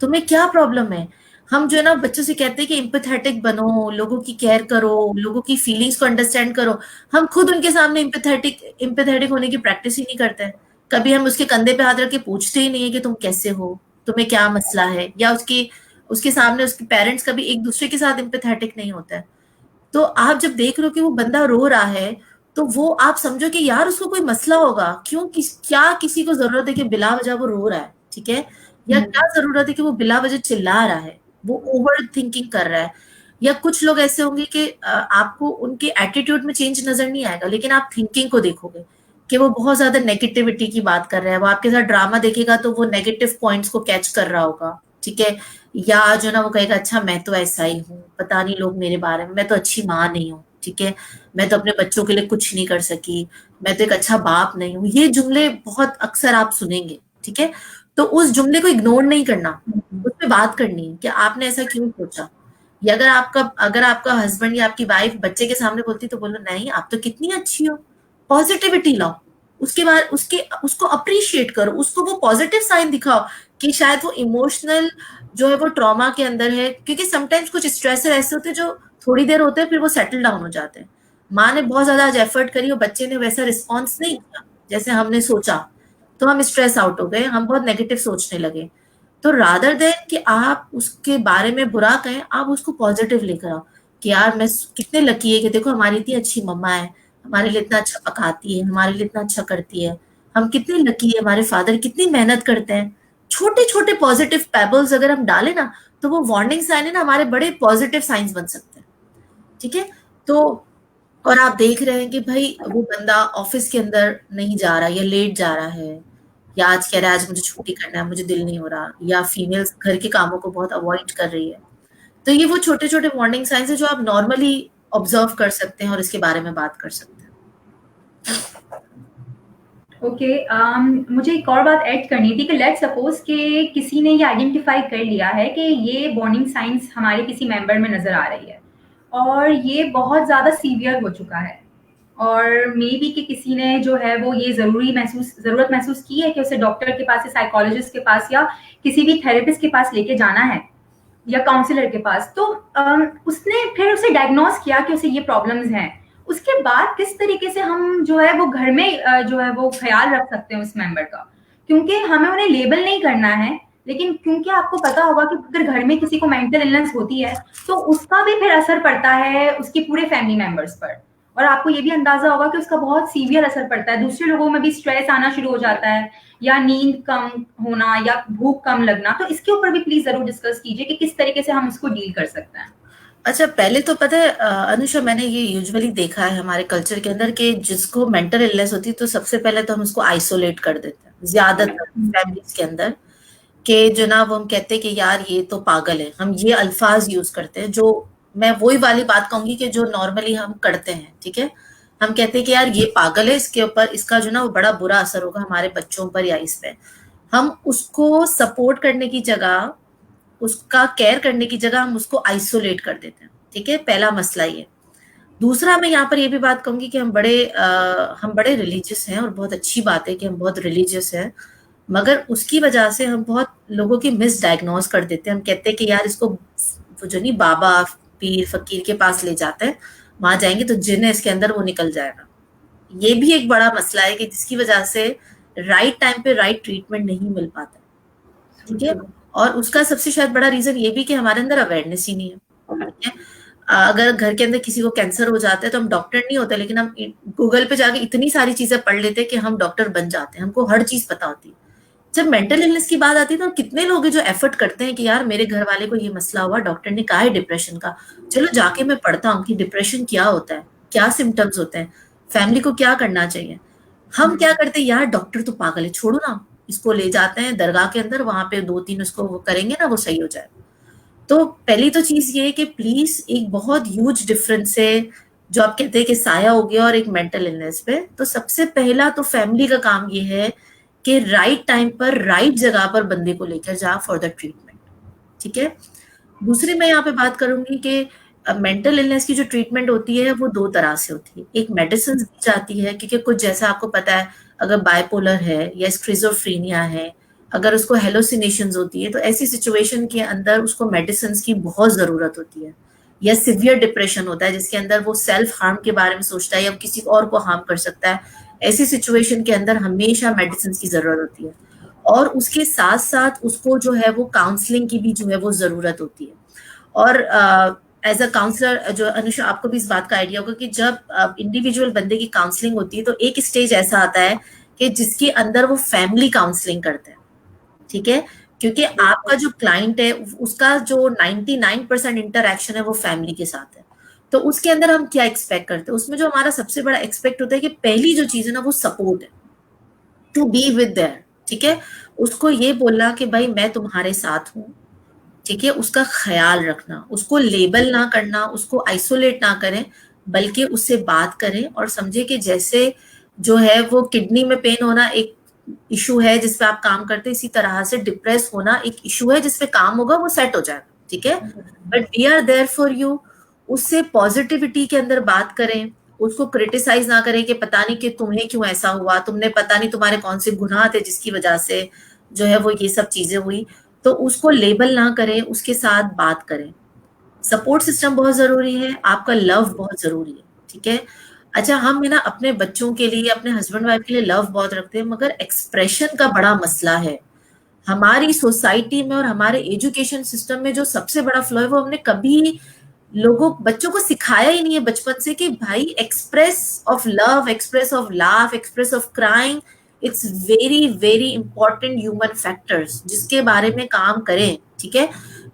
तुम्हें क्या प्रॉब्लम है। हम जो है ना बच्चों से कहते हैं कि एम्पैथेटिक बनो, लोगों की केयर करो, लोगों की फीलिंग्स को अंडरस्टैंड करो। हम खुद उनके सामने एम्पैथेटिक होने की प्रैक्टिस ही नहीं करते हैं। कभी हम उसके कंधे पे हाथ रख के पूछते ही नहीं है कि तुम कैसे हो, तुम्हें क्या मसला है, या उसके सामने उसके पेरेंट्स कभी एक दूसरे के साथ एम्पैथेटिक नहीं होता है। तो आप जब देख रहे हो कि वो बंदा रो रहा है, तो वो आप समझो कि यार उसको कोई मसला होगा, क्या किसी को जरूरत है कि बिला वजह वो रो रहा है। ठीक है, या क्या जरूरत है कि वो बिला वजह चिल्ला रहा है, वो ओवर थिंकिंग कर रहा है। या कुछ लोग ऐसे होंगे कि आपको उनके एटीट्यूड में चेंज नजर नहीं आएगा, लेकिन आप थिंकिंग को देखोगे कि वो बहुत ज्यादा नेगेटिविटी की बात कर रहा है, वो आपके साथ ड्रामा देखेगा तो वो नेगेटिव पॉइंट्स को कैच कर रहा होगा। ठीक है, या जो ना वो कहेगा अच्छा मैं तो ऐसा ही हूँ, पता नहीं लोग मेरे बारे में, मैं तो अच्छी माँ नहीं हूँ, ठीक है, मैं तो अपने बच्चों के लिए कुछ नहीं कर सकी, मैं तो एक अच्छा बाप नहीं हूँ। ये जुमले बहुत अक्सर आप सुनेंगे। ठीक है, तो उस जुमले को इग्नोर नहीं करना, उस पर बात करनी है कि आपने ऐसा क्यों सोचा। या अगर आपका हस्बैंड या आपकी वाइफ बच्चे के सामने बोलती तो बोलो नहीं आप तो कितनी अच्छी हो, पॉजिटिविटी लाओ। उसके बाद उसको अप्रिशिएट करो, उसको वो पॉजिटिव साइन दिखाओ कि शायद वो इमोशनल जो है वो ट्रॉमा के अंदर है, क्योंकि समटाइम्स कुछ स्ट्रेसर ऐसे होते हैं जो थोड़ी देर होते हैं फिर वो सेटल डाउन हो जाते हैं। माँ ने बहुत ज्यादा आज एफर्ट करी और बच्चे ने वैसा रिस्पॉन्स नहीं किया जैसे हमने सोचा, तो हम स्ट्रेस आउट हो गए, हम बहुत नेगेटिव सोचने लगे। तो रादर देन कि आप उसके बारे में बुरा कहें, आप उसको पॉजिटिव लेकर आओ कि यार मैं कितने लकी है कि देखो हमारी इतनी अच्छी मम्मा है, हमारे लिए इतना अच्छा पकाती है, हमारे लिए इतना अच्छा करती है, हम कितने लकी है, हमारे फादर कितनी मेहनत करते हैं। छोटे छोटे पॉजिटिव पेबल्स अगर हम डालें ना, तो वो वार्निंग साइन है ना, हमारे बड़े पॉजिटिव साइंस बन सकते हैं। ठीक है। तो और आप देख रहे हैं कि भाई वो बंदा ऑफिस के अंदर नहीं जा रहा या लेट जा रहा है, या आज कह रहा है आज मुझे छुट्टी करना है, मुझे दिल नहीं हो रहा, या फीमेल्स घर के कामों को बहुत अवॉइड कर रही है। तो ये वो छोटे छोटे वार्निंग साइंस है जो आप नॉर्मली ऑब्जर्व कर सकते हैं और इसके बारे में बात कर सकते हैं। ओके, मुझे एक और बात ऐड करनी थी कि लेट्स सपोज कि किसी ने ये आइडेंटिफाई कर लिया है कि ये वार्निंग साइंस हमारे किसी मेंबर में नज़र आ रही है और ये बहुत ज़्यादा सीवियर हो चुका है, और मे बी कि किसी ने जो है वो ये ज़रूरत महसूस की है कि उसे डॉक्टर के पास या साइकोलॉजिस्ट के पास या किसी भी थेरेपिस्ट के पास लेके जाना है या काउंसलर के पास। तो उसने फिर उसे डायग्नोस किया कि उसे ये प्रॉब्लम्स हैं। उसके बाद किस तरीके से हम जो है वो घर में जो है वो ख्याल रख सकते हैं उस मेंबर का, क्योंकि हमें उन्हें लेबल नहीं करना है, लेकिन क्योंकि आपको पता होगा कि अगर घर में किसी को मेंटल इलनेस होती है तो उसका भी फिर असर पड़ता है उसके पूरे फैमिली मेंबर्स पर, और आपको ये भी अंदाजा होगा कि उसका बहुत सीवियर असर पड़ता है। दूसरे लोगों में भी स्ट्रेस आना शुरू हो जाता है, या नींद कम होना या भूख कम लगना। तो इसके ऊपर भी प्लीज जरूर डिस्कस कीजिए कि किस तरीके से हम इसको डील कर सकते हैं। अच्छा, पहले तो पता है अनुषा, मैंने ये यूजुअली देखा है हमारे कल्चर के अंदर कि जिसको मेंटल इलनेस होती है तो सबसे पहले तो हम उसको आइसोलेट कर देते हैं ज्यादातर फैमिलीज के अंदर, कि जो ना वो हम कहते हैं कि यार ये तो पागल है, हम ये अल्फाज यूज करते हैं जो मैं वही वाली बात कहूंगी कि जो नॉर्मली हम करते हैं। ठीक है, हम कहते हैं कि यार ये पागल है, इसके ऊपर इसका जो ना वो बड़ा बुरा असर होगा हमारे बच्चों पर या इस पे। हम उसको सपोर्ट करने की जगह, उसका केयर करने की जगह हम उसको आइसोलेट कर देते हैं। ठीक है, पहला मसला ये। दूसरा, मैं यहाँ पर ये भी बात कहूंगी कि हम बड़े रिलीजियस हैं और बहुत अच्छी बात है कि हम बहुत रिलीजियस हैं, मगर उसकी वजह से हम बहुत लोगों की मिस डायग्नोज कर देते हैं। हम कहते हैं कि यार इसको वो जो नहीं बाबा पीर फकीर के पास ले जाते हैं, वहां जाएंगे तो जिन है इसके अंदर वो निकल जाएगा। ये भी एक बड़ा मसला है कि जिसकी वजह से राइट टाइम पे राइट ट्रीटमेंट नहीं मिल पाता। ठीक है, और उसका सबसे शायद बड़ा रीजन ये भी कि हमारे अंदर अवेयरनेस ही नहीं है। ठीक है, अगर घर के अंदर किसी को कैंसर हो जाता है तो हम डॉक्टर नहीं होते, लेकिन हम गूगल पे जाके इतनी सारी चीजें पढ़ लेते हैं कि हम डॉक्टर बन जाते हैं, हमको हर चीज पता होती है। जब मेंटल इलनेस की बात आती है तो कितने लोग हैं जो एफर्ट करते हैं कि यार मेरे घर वाले को ये मसला हुआ, डॉक्टर ने कहा है डिप्रेशन का, चलो जाके मैं पढ़ता हूँ कि डिप्रेशन क्या होता है, क्या सिम्टम्स होते हैं, फैमिली को क्या करना चाहिए। हम क्या करते हैं, यार डॉक्टर तो पागल है, छोड़ो ना, इसको ले जाते हैं दरगाह के अंदर, वहां पे 2-3 उसको वो करेंगे ना, वो सही हो जाए। तो पहली तो चीज ये है कि प्लीज, एक बहुत ह्यूज डिफरेंस है जो आप कहते हैं कि साया हो गया और एक मेंटल इलनेस पे। तो सबसे पहला तो फैमिली का काम ये है कि राइट टाइम पर राइट जगह पर बंदे को लेकर जा फॉर द ट्रीटमेंट। ठीक है, दूसरी मैं यहाँ पे बात करूंगी कि मेंटल इलनेस की जो ट्रीटमेंट होती है वो 2 तरह से होती है। एक मेडिसिन दी जाती है, क्योंकि कुछ जैसा आपको पता है अगर बाइपोलर है या स्क्रिजोफ्रीनिया है, अगर उसको हेलोसिनेशंस होती है तो ऐसी सिचुएशन के अंदर उसको मेडिसिन की बहुत जरूरत होती है। या सिवियर डिप्रेशन होता है जिसके अंदर वो सेल्फ हार्म के बारे में सोचता है या किसी और को हार्म कर सकता है, ऐसी सिचुएशन के अंदर हमेशा मेडिसिन की जरूरत होती है। और उसके साथ साथ उसको जो है वो काउंसलिंग की भी जो है वो जरूरत होती है। और एज अ काउंसलर, जो अनुषा आपको भी इस बात का आइडिया होगा कि जब इंडिविजुअल बंदे की काउंसलिंग होती है तो एक स्टेज ऐसा आता है कि जिसके अंदर वो फैमिली काउंसलिंग करते हैं। ठीक है, क्योंकि आपका जो क्लाइंट है उसका जो 99% इंटरैक्शन है वो फैमिली के साथ है। तो उसके अंदर हम क्या एक्सपेक्ट करते हैं, उसमें जो हमारा सबसे बड़ा एक्सपेक्ट होता है कि पहली जो चीज है ना वो सपोर्ट है, टू बी विद देयर। ठीक है, उसको ये बोलना कि भाई मैं तुम्हारे साथ हूँ। ठीक है, उसका ख्याल रखना, उसको लेबल ना करना, उसको आइसोलेट ना करें, बल्कि उससे बात करें और समझे कि जैसे जो है वो किडनी में पेन होना एक इशू है जिस पे आप काम करते हैं, इसी तरह से डिप्रेस होना एक इशू है जिस पे काम होगा, वो सेट हो जाएगा। ठीक है, but we are there for you. उससे पॉजिटिविटी के अंदर बात करें, उसको क्रिटिसाइज ना करें कि पता नहीं कि तुम्हें क्यों ऐसा हुआ, तुमने पता नहीं तुम्हारे कौन से गुनाह थे जिसकी वजह से जो है वो ये सब चीजें हुई। तो उसको लेबल ना करें, उसके साथ बात करें। सपोर्ट सिस्टम बहुत जरूरी है, आपका लव बहुत जरूरी है, ठीक है। अच्छा, हम है ना अपने बच्चों के लिए, अपने हस्बैंड वाइफ के लिए लव बहुत रखते हैं, मगर एक्सप्रेशन का बड़ा मसला है हमारी सोसाइटी में और हमारे एजुकेशन सिस्टम में। जो सबसे बड़ा फ्लॉ है वो हमने कभी लोगों बच्चों को सिखाया ही नहीं है बचपन से कि भाई express of love, express of laugh, express of crying, it's very very important human factors जिसके बारे में काम करें, ठीक है।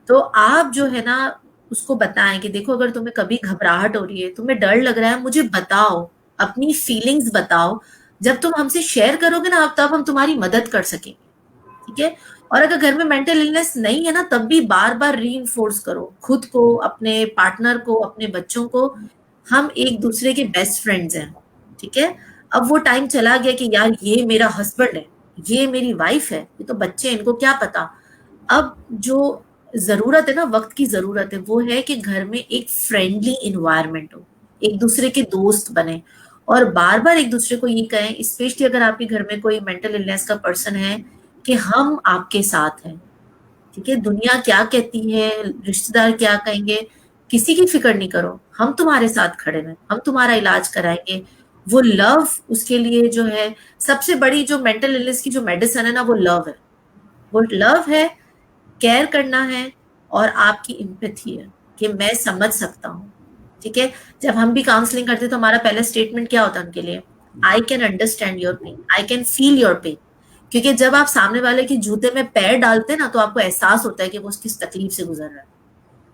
तो आप जो है ना उसको बताएं कि देखो अगर तुम्हें कभी घबराहट हो रही है, तुम्हें डर लग रहा है, मुझे बताओ, अपनी फीलिंग्स बताओ। जब तुम हमसे शेयर करोगे ना आप, तब हम तुम्हारी मदद कर सकेंगे, ठीक है। और अगर घर में मेंटल इलनेस नहीं है ना, तब भी बार बार री करो खुद को, अपने पार्टनर को, अपने बच्चों को, हम एक दूसरे के बेस्ट फ्रेंड्स हैं, ठीक है। अब वो टाइम चला गया कि यार ये मेरा हस्बैंड है, ये मेरी वाइफ है, ये तो बच्चे हैं, इनको क्या पता। अब जो जरूरत है ना, वक्त की जरूरत है, वो है कि घर में एक फ्रेंडली इन्वायरमेंट हो, एक दूसरे के दोस्त बने, और बार बार एक दूसरे को ये कहें, स्पेशली अगर आपके घर में कोई मेंटल इलनेस का पर्सन है, कि हम आपके साथ हैं, ठीक है। दुनिया क्या कहती है, रिश्तेदार क्या कहेंगे, किसी की फिक्र नहीं करो, हम तुम्हारे साथ खड़े हैं, हम तुम्हारा इलाज कराएंगे। वो लव, उसके लिए जो है सबसे बड़ी जो मेंटल इलनेस की जो मेडिसिन है ना, वो लव है। वो लव है, केयर करना है, और आपकी इम्पैथी है कि मैं समझ सकता हूँ, ठीक है। जब हम भी काउंसलिंग करते तो हमारा पहला स्टेटमेंट क्या होता है उनके लिए? I can understand your pain, I can feel your pain. क्योंकि जब आप सामने वाले के जूते में पैर डालते हैं ना, तो आपको एहसास होता है कि वो किस तकलीफ से गुजर रहा है,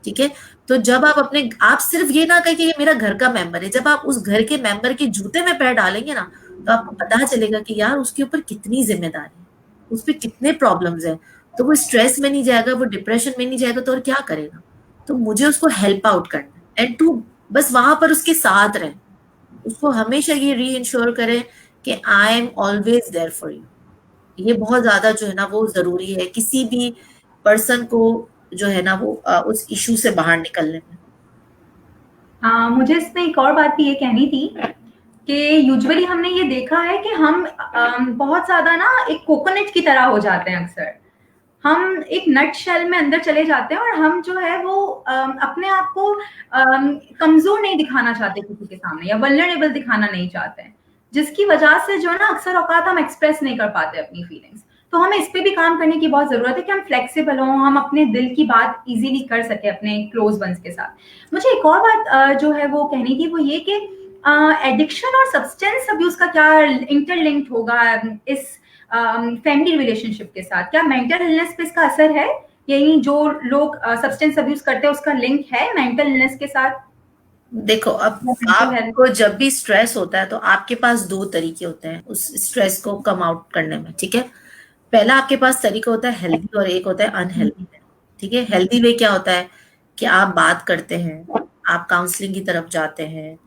ठीक है। तो जब आप सिर्फ ये ना कहें कि ये मेरा घर का मेंबर है, जब आप उस घर के मेंबर के जूते में पैर डालेंगे ना, तो आपको पता चलेगा कि यार उसके ऊपर कितनी जिम्मेदारी है, उस पर कितने प्रॉब्लम्स हैं। तो वो स्ट्रेस में नहीं जाएगा, वो डिप्रेशन में नहीं जाएगा, तो और क्या करेगा। तो मुझे उसको हेल्प आउट करना है, एंड टू बस वहां पर उसके साथ रहे, उसको हमेशा ये री इंश्योर करें कि I am always there for you. ये बहुत ज्यादा जो है ना वो जरूरी है किसी भी पर्सन को जो है ना वो उस इशू से बाहर निकलने में। मुझे इसमें एक और बात भी ये कहनी थी कि यूजुअली हमने ये देखा है कि हम बहुत ज्यादा ना एक कोकोनट की तरह हो जाते हैं अक्सर। हम एक नट शेल में अंदर चले जाते हैं और हम जो है वो अपने आप को कमजोर नहीं दिखाना चाहते किसी के सामने, या वल्नरेबल दिखाना नहीं चाहते हैं, जिसकी वजह से जो है ना अक्सर औकात हम एक्सप्रेस नहीं कर पाते अपनी फीलिंग्स। तो हमें इस पे भी काम करने की बहुत जरूरत है कि हम फ्लेक्सिबल हों, हम अपने दिल की बात इजीली कर सके अपने क्लोज वंस के साथ। मुझे एक और बात जो है वो कहनी थी, वो ये कि एडिक्शन और सब्सटेंस अब्यूज का क्या इंटरलिंक्ड होगा इस फैमिली रिलेशनशिप के साथ? क्या मेंटल इलनेस पे इसका असर है? यही जो लोग सब्सटेंस अब्यूज करते हैं उसका लिंक है मेंटल इलनेस के साथ? देखो, अब मेंटल हेल्थ? आपको जब भी स्ट्रेस होता है तो आपके पास दो तरीके होते हैं उस स्ट्रेस को कम आउट करने में, ठीक है। पहला आपके पास तरीका होता है हेल्दी, और एक होता है अनहेल्दी, ठीक है। हेल्दी वे क्या होता है कि आप बात करते हैं, आप काउंसलिंग की तरफ जाते हैं,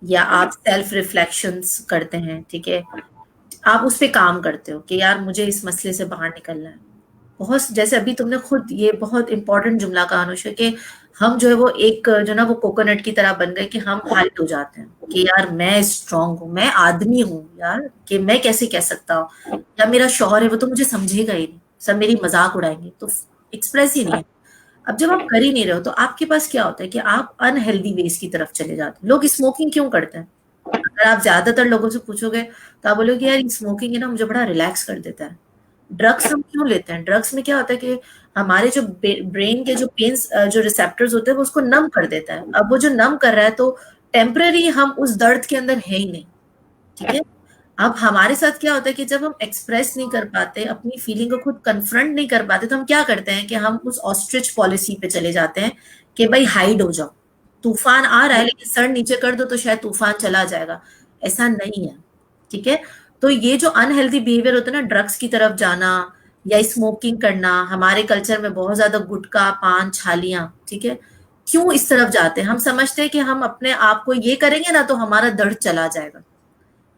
या आप सेल्फ रिफ्लेक्शंस करते हैं, ठीक है। आप उस पे काम करते हो कि यार मुझे इस मसले से बाहर निकलना है। बहुत, जैसे अभी तुमने खुद ये बहुत इंपॉर्टेंट जुमला कहा अनुष्का, कि हम जो है वो एक जो ना वो कोकोनट की तरह बन गए कि हम हाइट हो जाते हैं कि यार मैं स्ट्रांग हूँ, मैं आदमी हूँ यार, कि मैं कैसे कह सकता हूँ, या मेरा शौहर है वो तो मुझे समझेगा ही नहीं, सब मेरी मजाक उड़ाएंगे, तो एक्सप्रेस ही नहीं है। अब जब आप कर ही नहीं रहे हो तो आपके पास क्या होता है कि आप अनहेल्दी वेज की तरफ चले जाते हैं। लोग स्मोकिंग क्यों करते हैं? अगर आप ज्यादातर लोगों से पूछोगे तो आप बोलोगे यार स्मोकिंग है ना मुझे बड़ा रिलैक्स कर देता है। ड्रग्स हम क्यों लेते हैं? ड्रग्स में क्या होता है कि हमारे जो ब्रेन के जो पेन्स जो रिसेप्टर्स होते हैं वो उसको नम कर देता है। अब वो जो नम कर रहा है तो टेम्पररी हम उस दर्द के अंदर है ही नहीं, ठीक है। अब हमारे साथ क्या होता है कि जब हम एक्सप्रेस नहीं कर पाते, अपनी फीलिंग को खुद कन्फ्रंट नहीं कर पाते, तो हम क्या करते हैं कि हम उस ऑस्ट्रिच पॉलिसी पे चले जाते हैं कि भाई हाइड हो जाओ, तूफान आ रहा है लेकिन सर नीचे कर दो तो शायद तूफान चला जाएगा। ऐसा नहीं है, ठीक है। तो ये जो अनहेल्दी बिहेवियर होता है ना, ड्रग्स की तरफ जाना या स्मोकिंग करना, हमारे कल्चर में बहुत ज्यादा गुटखा, पान, छालियां, ठीक है। क्यों इस तरफ जाते हैं? हम समझते हैं कि हम अपने आप को ये करेंगे ना तो हमारा दर्द चला जाएगा।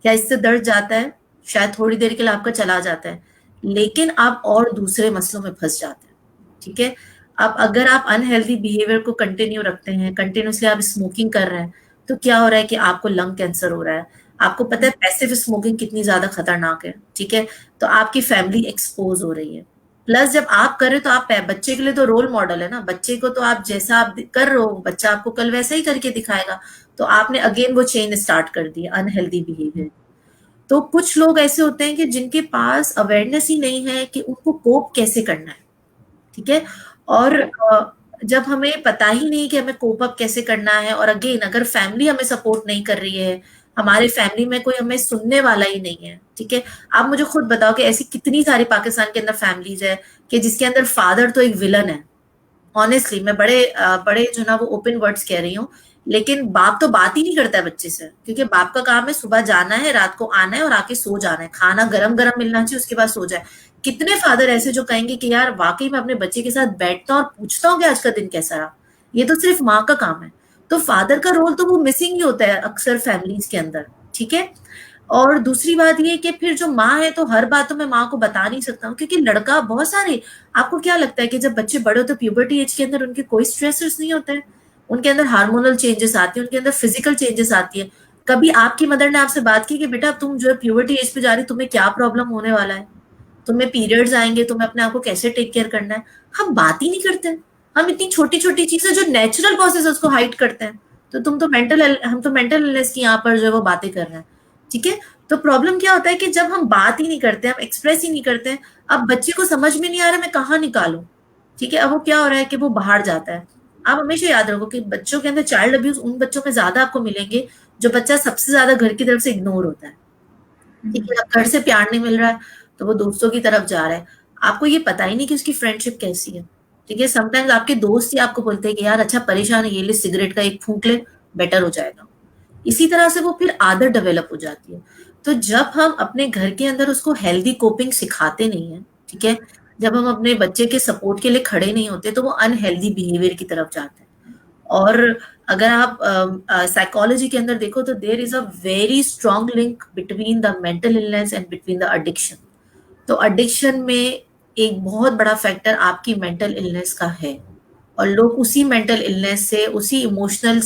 क्या इससे दर्द जाता है? शायद थोड़ी देर के लिए आपका चला जाता है, लेकिन आप और दूसरे मसलों में फंस जाते हैं, ठीक है। अब अगर आप अनहेल्दी बिहेवियर को कंटिन्यू रखते हैं, कंटिन्यूसली आप स्मोकिंग कर रहे हैं, तो क्या हो रहा है कि आपको लंग कैंसर हो रहा है। आपको पता है पैसिव स्मोकिंग कितनी ज्यादा खतरनाक है, ठीक है। तो आपकी फैमिली एक्सपोज हो रही है। प्लस जब आप कर रहे हो तो आप बच्चे के लिए तो रोल मॉडल है ना, बच्चे को तो आप जैसा आप कर रहे हो बच्चा आपको कल वैसा ही करके दिखाएगा। तो आपने अगेन वो चेन स्टार्ट कर दी अनहेल्दी बिहेवियर। तो कुछ लोग ऐसे होते हैं कि जिनके पास अवेयरनेस ही नहीं है कि उनको कोप कैसे करना है, ठीक है। और जब हमें पता ही नहीं कि हमें कोप अप कैसे करना है, और अगेन अगर फैमिली हमें सपोर्ट नहीं कर रही है, हमारे फैमिली में कोई हमें सुनने वाला ही नहीं है, ठीक है। आप मुझे खुद बताओ कि ऐसी कितनी सारी पाकिस्तान के अंदर फैमिलीज है कि जिसके अंदर फादर तो एक विलन है। ऑनेस्टली मैं बड़े जो ना वो ओपन वर्ड्स कह रही हूँ, लेकिन बाप तो बात ही नहीं करता है बच्चे से, क्योंकि बाप का काम है सुबह जाना है, रात को आना है और आके सो जाना है, खाना गरम गरम मिलना चाहिए, उसके बाद सो जाए। कितने फादर ऐसे जो कहेंगे कि यार वाकई मैं अपने बच्चे के साथ बैठता हूँ और पूछता हूँ कि आज का दिन कैसा रहा। ये तो सिर्फ माँ का काम है। तो फादर का रोल तो वो मिसिंग ही होता है अक्सर फैमिलीज के अंदर, ठीक है। और दूसरी बात ये कि फिर जो माँ है तो हर बात तो मैं माँ को बता नहीं सकता हूँ, क्योंकि लड़का बहुत सारे, आपको क्या लगता है कि जब बच्चे बड़े होते हैं प्यूबर्टी एज के अंदर उनके कोई स्ट्रेसर्स नहीं होते हैं, उनके अंदर हार्मोनल चेंजेस आती है, उनके अंदर फिजिकल चेंजेस आती है। कभी आपकी मदर ने आपसे बात की कि बेटा तुम जो है प्यूबर्टी एज पे जा रही, तुम्हें क्या प्रॉब्लम होने वाला है, तुम्हें पीरियड्स आएंगे, तुम्हें अपने आप को कैसे टेक केयर करना है। हम बात ही नहीं करते। हम इतनी छोटी छोटी चीजें जो नेचुरल कॉजेज उसको हाइड करते हैं। तो तुम तो हम तो मेंटल इलनेस की यहाँ पर जो है वो बातें कर रहे हैं, ठीक है। तो प्रॉब्लम क्या होता है कि जब हम बात ही नहीं करते, हम एक्सप्रेस ही नहीं करते, अब बच्चे को समझ में नहीं आ रहा मैं कहाँ निकालूं, ठीक है। अब वो क्या हो रहा है कि वो बाहर जाता है। आप हमेशा याद रखो कि बच्चों के अंदर चाइल्ड अब्यूज उन बच्चों में ज्यादा आपको मिलेंगे जो बच्चा सबसे ज्यादा घर की तरफ से इग्नोर होता है, ठीक है। अब घर से प्यार नहीं मिल रहा है तो वो दोस्तों की तरफ जा रहा है। आपको ये पता ही नहीं कि उसकी फ्रेंडशिप कैसी है, ठीक है। समटाइम्स आपके दोस्त ही आपको बोलते हैं कि यार अच्छा परेशान है, ये ले सिगरेट का एक फूंक ले, बेटर हो जाएगा। इसी तरह से वो फिर आदत डेवलप हो जाती है। तो जब हम अपने घर के अंदर उसको हेल्दी कोपिंग सिखाते नहीं है, ठीक है, जब हम अपने बच्चे के सपोर्ट के लिए खड़े नहीं होते, तो वो अनहेल्दी बिहेवियर की तरफ जाते हैं। और अगर आप साइकोलॉजी के अंदर देखो तो there is a very strong link between the mental illness and between the addiction. तो एडिक्शन में एक बहुत बड़ा फैक्टर आपकी मेंटल इलनेस का है, और लोग उसी मेंटल इलनेस से, उसी इमोशनल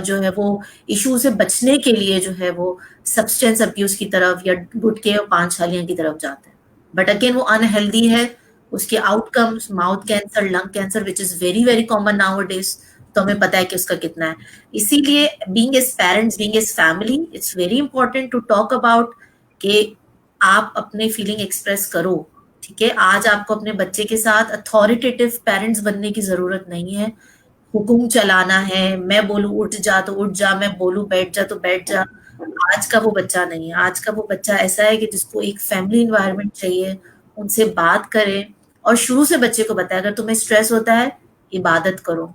जो है वो इशू से बचने के लिए जो है वो सब्सटेंस अब्यूज की तरफ या गुटखे और पान छालियां की तरफ जाते हैं। बट अगेन वो अनहेल्दी है। उसके outcomes mouth cancer, lung cancer which is very very common nowadays, तो हमें पता है कि उसका कितना है। इसीलिए being as parents, being as family, it's very important to talk about कि आप अपने फीलिंग एक्सप्रेस करो, ठीक है। आज आपको अपने बच्चे के साथ अथॉरिटेटिव पेरेंट्स बनने की जरूरत नहीं है, हुकुम चलाना है, मैं बोलूं उठ जा तो उठ जा, मैं बोलूं बैठ जा तो बैठ जा। आज का वो बच्चा नहीं है। आज का वो बच्चा ऐसा है कि जिसको एक फैमिली इन्वायरमेंट चाहिए, उनसे बात करें, और शुरू से बच्चे को बताए अगर तुम्हें स्ट्रेस होता है इबादत करो,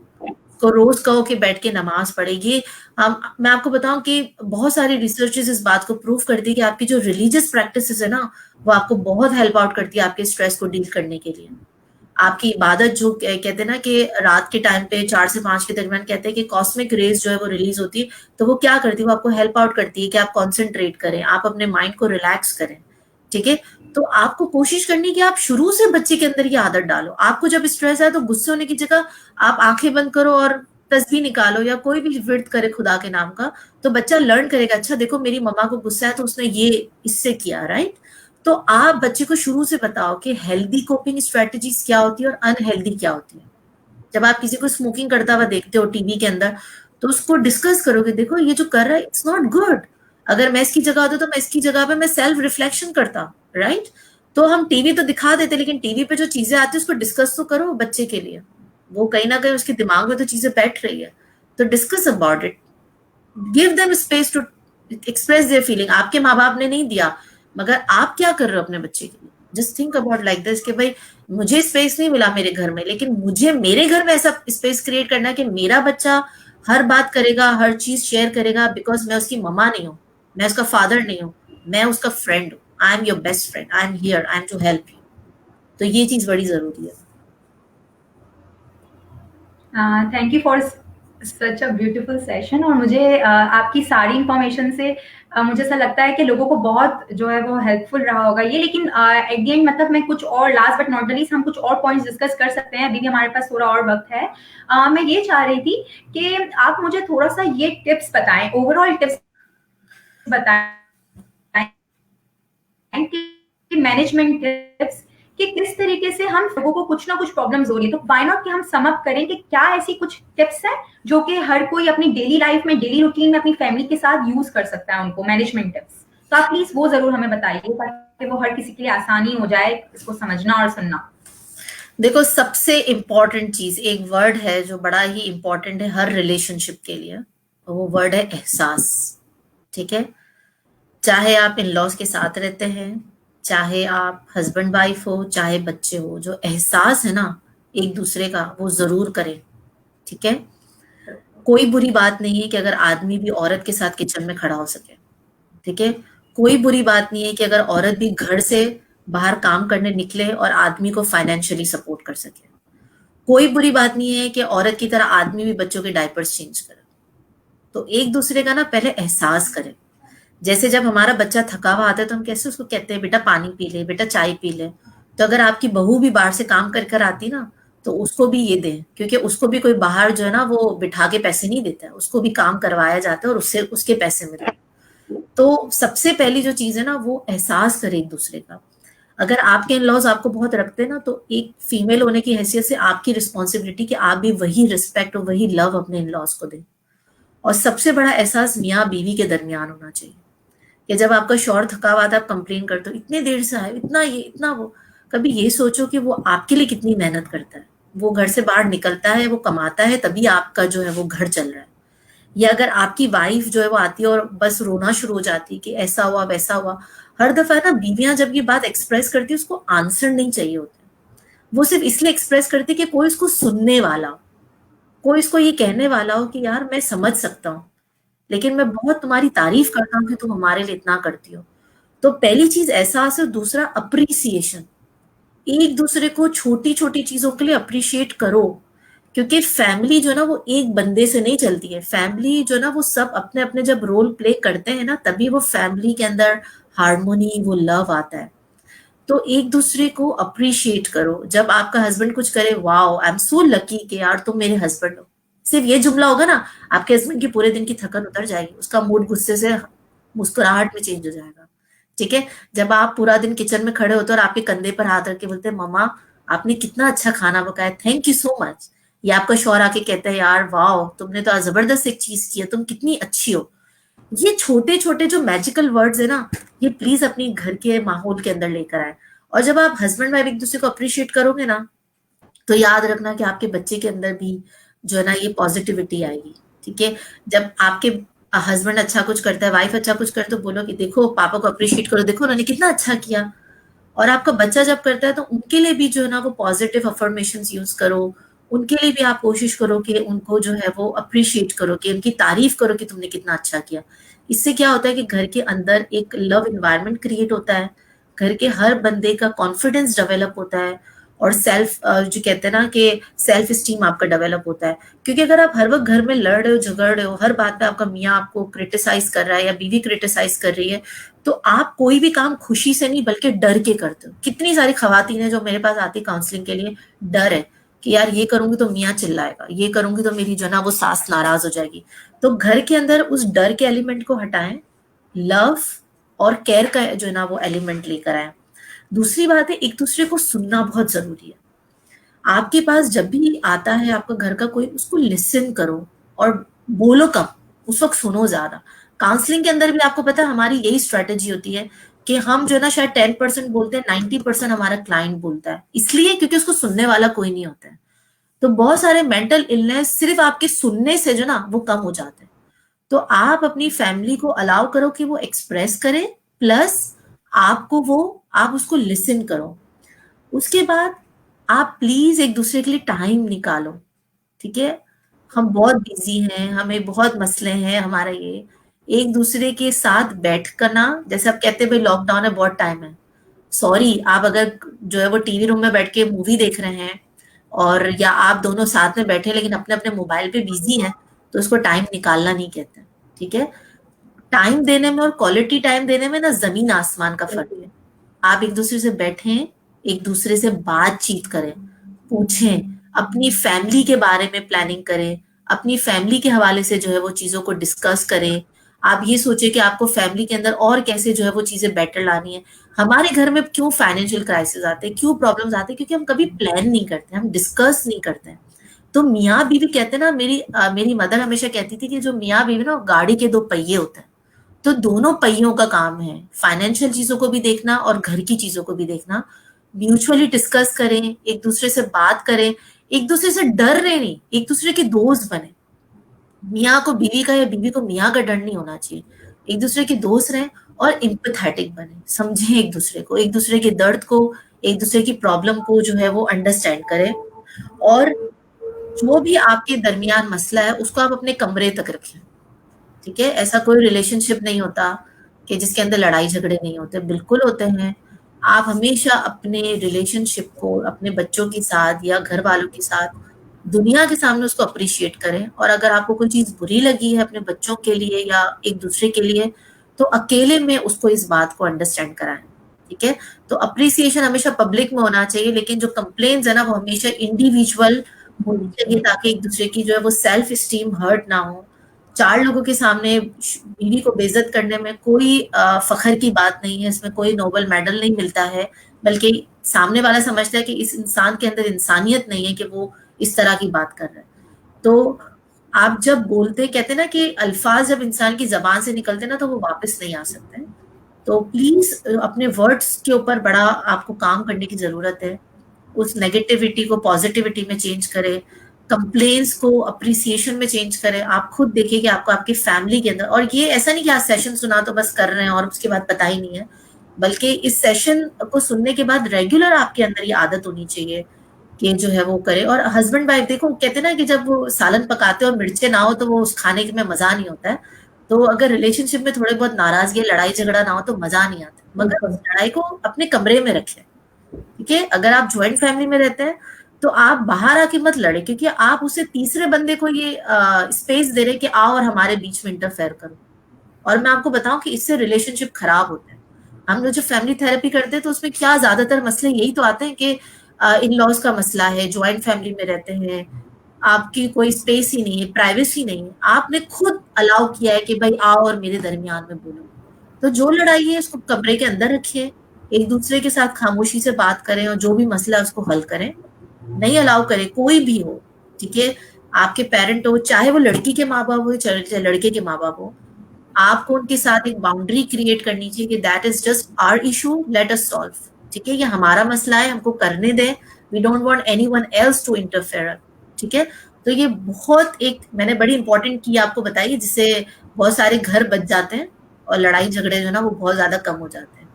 को रोज कहो कि बैठ के नमाज पढ़ेगी। हम मैं आपको बताऊं कि बहुत सारी रिसर्चेस इस बात को प्रूव करती है कि आपकी जो रिलीजियस प्रैक्टिसेस है ना, वो आपको बहुत हेल्प आउट करती है आपके स्ट्रेस को डील करने के लिए। आपकी इबादत जो कहते हैं ना कि रात के टाइम पे 4 से 5 के दरमियान कहते हैं कि कॉस्मिक रेज जो है वो रिलीज होती है, तो वो क्या करती है, वो आपको हेल्प आउट करती है कि आप कॉन्सेंट्रेट करें, आप अपने माइंड को रिलैक्स करें, ठीक है। तो आपको कोशिश करनी है कि आप शुरू से बच्चे के अंदर ये आदत डालो। आपको जब स्ट्रेस है तो गुस्से होने की जगह आप आंखें बंद करो और तस्बीह निकालो या कोई भी विर्द करे खुदा के नाम का, तो बच्चा लर्न करेगा, अच्छा देखो मेरी मम्मा को गुस्सा है तो उसने ये इससे किया, राइट। तो आप बच्चे को शुरू से बताओ कि हेल्दी कोपिंग स्ट्रेटजीज क्या होती है और अनहेल्दी क्या होती है। जब आप किसी को स्मोकिंग करता हुआ देखते हो टीवी के अंदर, तो उसको डिस्कस करो कि देखो ये जो कर रहा है इट्स नॉट गुड। अगर मैं इसकी जगह होता तो मैं इसकी जगह पे मैं सेल्फ रिफ्लेक्शन करता, राइट। तो हम टीवी तो दिखा देते, लेकिन टीवी पे जो चीजें आती है उसको डिस्कस तो करो बच्चे के लिए। वो कहीं ना कहीं उसके दिमाग में तो चीजें बैठ रही है, तो discuss about it, give them space to express their feeling. आपके माँ बाप ने नहीं दिया, मगर आप क्या कर रहे हो अपने बच्चे के लिए। Just think about like this कि भाई मुझे स्पेस नहीं मिला मेरे घर में, लेकिन मुझे मेरे घर में ऐसा स्पेस क्रिएट करना है कि मेरा बच्चा हर बात करेगा, हर चीज शेयर करेगा, बिकॉज मैं उसकी मम्मा नहीं हूँ, मैं उसका फादर नहीं हूँ, मैं उसका फ्रेंड हूँ। I am your best friend, I am here, I am to help you. तो ये चीज बड़ी जरूरी है। Thank you for such a beautiful session. और मुझे आपकी सारी इंफॉर्मेशन से मुझे ऐसा लगता है कि लोगों को बहुत जो है वो हेल्पफुल रहा होगा ये। लेकिन एट द एंड मतलब मैं कुछ और last but not the least हम कुछ और पॉइंट्स डिस्कस कर सकते हैं, अभी भी हमारे पास थोड़ा और वक्त है। मैं ये चाह रही थी कि आप मुझे थोड़ा सा ये टिप्स बताएं, ओवरऑल टिप्स बताएं कि मैनेजमेंट टिप्स कि किस तरीके से हम लोगों को कुछ ना कुछ प्रॉब्लम्स हो रही है, तो व्हाई नॉट कि हम सम अप करें कि क्या ऐसी कुछ टिप्स हैं जो कि हर कोई अपनी डेली लाइफ में, डेली रूटीन में अपनी फैमिली के साथ यूज कर सकता है उनको, मैनेजमेंट टिप्स। तो आप प्लीज वो जरूर हमें बताइए ताकि वो हर किसी के लिए आसानी हो जाए इसको समझना और सुनना। देखो, सबसे इम्पोर्टेंट चीज, एक वर्ड है जो बड़ा ही इम्पोर्टेंट है हर रिलेशनशिप के लिए, वो वर्ड है एहसास। ठीक है? चाहे आप इन लॉज के साथ रहते हैं, चाहे आप हस्बैंड वाइफ हो, चाहे बच्चे हो, जो एहसास है ना एक दूसरे का, वो जरूर करें। ठीक है? कोई बुरी बात नहीं है कि अगर आदमी भी औरत के साथ किचन में खड़ा हो सके। ठीक है? कोई बुरी बात नहीं है कि अगर औरत भी घर से बाहर काम करने निकले और आदमी को फाइनेंशियली सपोर्ट कर सके। कोई बुरी बात नहीं है कि औरत की तरह आदमी भी बच्चों के डायपर्स चेंज करे। तो एक दूसरे का ना पहले एहसास करें। जैसे जब हमारा बच्चा थका हुआ आता है तो हम कैसे उसको कहते हैं बेटा पानी पी ले, बेटा चाय पी ले। तो अगर आपकी बहू भी बाहर से काम कर कर आती ना, तो उसको भी ये दें, क्योंकि उसको भी कोई बाहर जो है ना वो बिठा के पैसे नहीं देता है, उसको भी काम करवाया जाता है और उससे उसके पैसे मिलते हैं। तो सबसे पहली जो चीज है ना वो एहसास करें एक दूसरे का। अगर आपके इन लॉज आपको बहुत रखते हैं ना, तो एक फीमेल होने की हैसियत से आपकी रिस्पॉन्सिबिलिटी कि आप भी वही रिस्पेक्ट और वही लव अपने इन लॉज को दें। और सबसे बड़ा एहसास मियाँ बीवी के दरमियान होना चाहिए कि जब आपका शौहर थका हुआ था, आप कंप्लेन करते हो इतने देर से आए, इतना ये इतना वो, कभी ये सोचो कि वो आपके लिए कितनी मेहनत करता है। वो घर से बाहर निकलता है, वो कमाता है, तभी आपका जो है वो घर चल रहा है। या अगर आपकी वाइफ जो है वो आती है और बस रोना शुरू हो जाती है कि ऐसा हुआ वैसा हुआ, हर दफा ना बीवियां जब ये बात एक्सप्रेस करती है उसको आंसर नहीं चाहिए होता, वो सिर्फ इसलिए एक्सप्रेस करती है कि कोई उसको सुनने वाला हो, कोई इसको ये कहने वाला हो कि यार मैं समझ सकता हूँ, लेकिन मैं बहुत तुम्हारी तारीफ करता हूँ कि तुम हमारे लिए इतना करती हो। तो पहली चीज एहसास है, दूसरा अप्रिसिएशन। एक दूसरे को छोटी छोटी चीजों के लिए अप्रिशिएट करो, क्योंकि फैमिली जो ना वो एक बंदे से नहीं चलती है। फैमिली जो ना वो सब अपने अपने जब रोल प्ले करते हैं ना, तभी वो फैमिली के अंदर हार्मोनी, वो लव आता है। तो एक दूसरे को अप्रिशिएट करो। जब आपका हस्बैंड कुछ करे, wow I am so lucky कि यार तुम मेरे हस्बैंड हो, सिर्फ ये जुमला होगा ना, आपके हस्बैंड की पूरे दिन की थकन उतर जाएगी, उसका मूड गुस्से से मुस्कुराहट में चेंज हो जाएगा। ठीक है? जब आप पूरा दिन किचन में खड़े होते हो और आपके कंधे पर हाथ रख के बोलते हैं मम्मा आपने कितना अच्छा खाना पकाया, थैंक यू सो मच, या आपका शौहर आके कहता है यार वाओ तुमने तो आज जबरदस्त एक चीज की है, तुम कितनी अच्छी हो। ये छोटे छोटे जो मैजिकल वर्ड्स है ना, ये प्लीज अपनी घर के माहौल के अंदर लेकर आए। और जब आप हस्बैंड वाइफ एक दूसरे को अप्रिशिएट करोगे ना, तो याद रखना कि आपके बच्चे के अंदर भी जो है ना ये पॉजिटिविटी आएगी। ठीक है? जब आपके हस्बैंड अच्छा कुछ करता है, वाइफ अच्छा कुछ करता है, तो बोलो कि देखो पापा को अप्रिशिएट करो, देखो उन्होंने कितना अच्छा किया। और आपका बच्चा जब करता है तो उनके लिए भी जो है ना वो पॉजिटिव अफर्मेशन यूज करो। उनके लिए भी आप कोशिश करो कि उनको जो है वो अप्रिशिएट करो, कि उनकी तारीफ करो कि तुमने कितना अच्छा किया। इससे क्या होता है कि घर के अंदर एक लव इन्वायरमेंट क्रिएट होता है, घर के हर बंदे का कॉन्फिडेंस डेवलप होता है, और सेल्फ जो कहते हैं ना कि सेल्फ स्टीम आपका डेवलप होता है। क्योंकि अगर आप हर वक्त घर में लड़ रहे हो, झगड़ रहे हो, हर बात पे आपका मियाँ आपको क्रिटिसाइज कर रहा है या बीवी क्रिटिसाइज कर रही है, तो आप कोई भी काम खुशी से नहीं बल्कि डर के करते हो। कितनी सारी खवातीन है जो मेरे पास आती काउंसलिंग के लिए, डर है कि यार ये करूंगी तो मियाँ चिल्लाएगा, ये करूंगी तो मेरी जो ना वो सास नाराज हो जाएगी। तो घर के अंदर उस डर के एलिमेंट को हटाएं, लव और केयर का जो है ना वो एलिमेंट लेकर आए। दूसरी बात है, एक दूसरे को सुनना बहुत जरूरी है। आपके पास जब भी आता है आपका घर का कोई, उसको लिसन करो और बोलो कम, उस वक्त सुनो ज्यादा। काउंसलिंग के अंदर भी आपको पता है हमारी यही स्ट्रेटेजी होती है कि हम जो है ना शायद 10% बोलते हैं, 90% हमारा क्लाइंट बोलता है, इसलिए क्योंकि उसको सुनने वाला कोई नहीं होता है। तो बहुत सारे मेंटल इलनेस सिर्फ आपके सुनने से जो ना वो कम हो जाते हैं। तो आप अपनी फैमिली को अलाउ करो कि वो एक्सप्रेस करे, प्लस आपको वो, आप उसको लिसन करो। उसके बाद आप प्लीज एक दूसरे के लिए टाइम निकालो। ठीक है? हम बहुत बिजी हैं, हमें बहुत मसले हैं, हमारा ये एक दूसरे के साथ बैठ कर ना, जैसे आप कहते हैं भाई लॉकडाउन है बहुत टाइम है, सॉरी आप अगर जो है वो टीवी रूम में बैठ के मूवी देख रहे हैं और या आप दोनों साथ में बैठे लेकिन अपने अपने मोबाइल पे बिजी हैं, तो उसको टाइम निकालना नहीं कहते, ठीक है। टाइम देने में और क्वालिटी टाइम देने में ना जमीन आसमान का फर्क है। आप एक दूसरे से बैठें, एक दूसरे से बातचीत करें, पूछें, अपनी फैमिली के बारे में प्लानिंग करें, अपनी फैमिली के हवाले से जो है वो चीजों को डिस्कस करें। आप ये सोचे कि आपको फैमिली के अंदर और कैसे जो है वो चीजें बेटर लानी है। हमारे घर में क्यों फाइनेंशियल क्राइसिस आते हैं, क्यों प्रॉब्लम्स आते हैं, क्योंकि हम कभी प्लान नहीं करते, हम डिस्कस नहीं करते हैं। तो मियाँ बीवी कहते हैं ना, मेरी मदर हमेशा कहती थी कि जो मियाँ बीवी ना, गाड़ी के दो पहिए होते हैं। तो दोनों पहियों का काम है फाइनेंशियल चीजों को भी देखना और घर की चीजों को भी देखना। म्यूचुअली डिस्कस करें, एक दूसरे से बात करें, एक दूसरे से डर रहे नहीं, एक दूसरे के दोस्त बने। मियाँ को बीवी का या बीवी को मियाँ का डर नहीं होना चाहिए। एक दूसरे के दोस्त रहें और इम्पैथेटिक बने, समझें एक दूसरे को, एक दूसरे के दर्द को, एक दूसरे की प्रॉब्लम को जो है वो अंडरस्टैंड करें। और जो भी आपके दरमियान मसला है उसको आप अपने कमरे तक रखें, ठीक है। ऐसा कोई रिलेशनशिप नहीं होता कि जिसके अंदर लड़ाई झगड़े नहीं होते, बिल्कुल होते हैं। आप हमेशा अपने रिलेशनशिप को अपने बच्चों के साथ या घर वालों के साथ दुनिया के सामने उसको अप्रिशिएट करें। और अगर आपको कोई चीज बुरी लगी है अपने बच्चों के लिए या एक दूसरे के लिए, तो अकेले में उसको इस बात को अंडरस्टैंड कराएं, ठीक है। तो अप्रिसिएशन हमेशा पब्लिक में होना चाहिए, लेकिन जो कंप्लेन्स है ना वो हमेशा इंडिविजुअल होनी चाहिए, ताकि एक दूसरे की जो है वो सेल्फ स्टीम हर्ट ना हो। चार लोगों के सामने बीवी को बेइज्जत करने में कोई फखर की बात नहीं है, इसमें कोई नोबेल मेडल नहीं मिलता है, बल्कि सामने वाला समझता है कि इस इंसान के अंदर इंसानियत नहीं है कि वो इस तरह की बात कर रहा है। तो आप जब बोलते, कहते ना कि अल्फाज जब इंसान की जबान से निकलते ना तो वो वापस नहीं आ सकते हैं। तो प्लीज अपने वर्ड्स के ऊपर बड़ा आपको काम करने की जरूरत है। उस नेगेटिविटी को पॉजिटिविटी में चेंज करें, कंप्लेन्स को अप्रिसिएशन में चेंज करें। आप खुद देखिए कि आपको आपकी फैमिली के अंदर, और ये ऐसा नहीं कि आज सेशन सुना तो बस कर रहे हैं और उसके बाद पता ही नहीं है, बल्कि इस सेशन को सुनने के बाद रेगुलर आपके अंदर ये आदत होनी चाहिए कि जो है वो करे। और हस्बैंड वाइफ देखो, कहते हैं ना कि जब वो सालन पकाते और मिर्चे ना हो तो वो उस खाने में मजा नहीं होता है। तो अगर रिलेशनशिप में थोड़े बहुत नाराजगी, लड़ाई झगड़ा ना हो तो मजा नहीं आता, मगर उस लड़ाई को अपने कमरे में रखें, ठीक है। अगर आप ज्वाइंट फैमिली में रहते हैं तो आप बाहर आके मत लड़े, क्योंकि आप उसे तीसरे बंदे को ये स्पेस दे रहे कि आओ और हमारे बीच में इंटरफेयर करो। और मैं आपको बताऊं कि इससे रिलेशनशिप खराब होते हैं। हम लोग जो फैमिली थेरेपी करते हैं तो उसमें क्या ज्यादातर मसले यही तो आते हैं कि इन लॉज का मसला है, ज्वाइंट फैमिली में रहते हैं, आपकी कोई स्पेस ही नहीं है, प्राइवेसी नहीं है, आपने खुद अलाउ किया है कि भाई आओ और मेरे दरमियान में बोलो। तो जो लड़ाई है उसको कमरे के अंदर रखिए, एक दूसरे के साथ खामोशी से बात करें और जो भी मसला है उसको हल करें। नहीं अलाउ करें, कोई भी हो, ठीक है। आपके पेरेंट हो, चाहे वो लड़की के माँ बाप हो चाहे लड़के के माँ बाप हो, आपको उनके साथ एक बाउंड्री क्रिएट करनी चाहिए कि that is just our issue, let us solve, ठीक है। ये हमारा मसला है, हमको करने दें, we don't want anyone else to interfere, ठीक है। तो ये बहुत एक मैंने बड़ी इंपॉर्टेंट की आपको बताई, जिससे बहुत सारे घर बच जाते हैं और लड़ाई झगड़े जो है ना वो बहुत ज्यादा कम हो जाते हैं।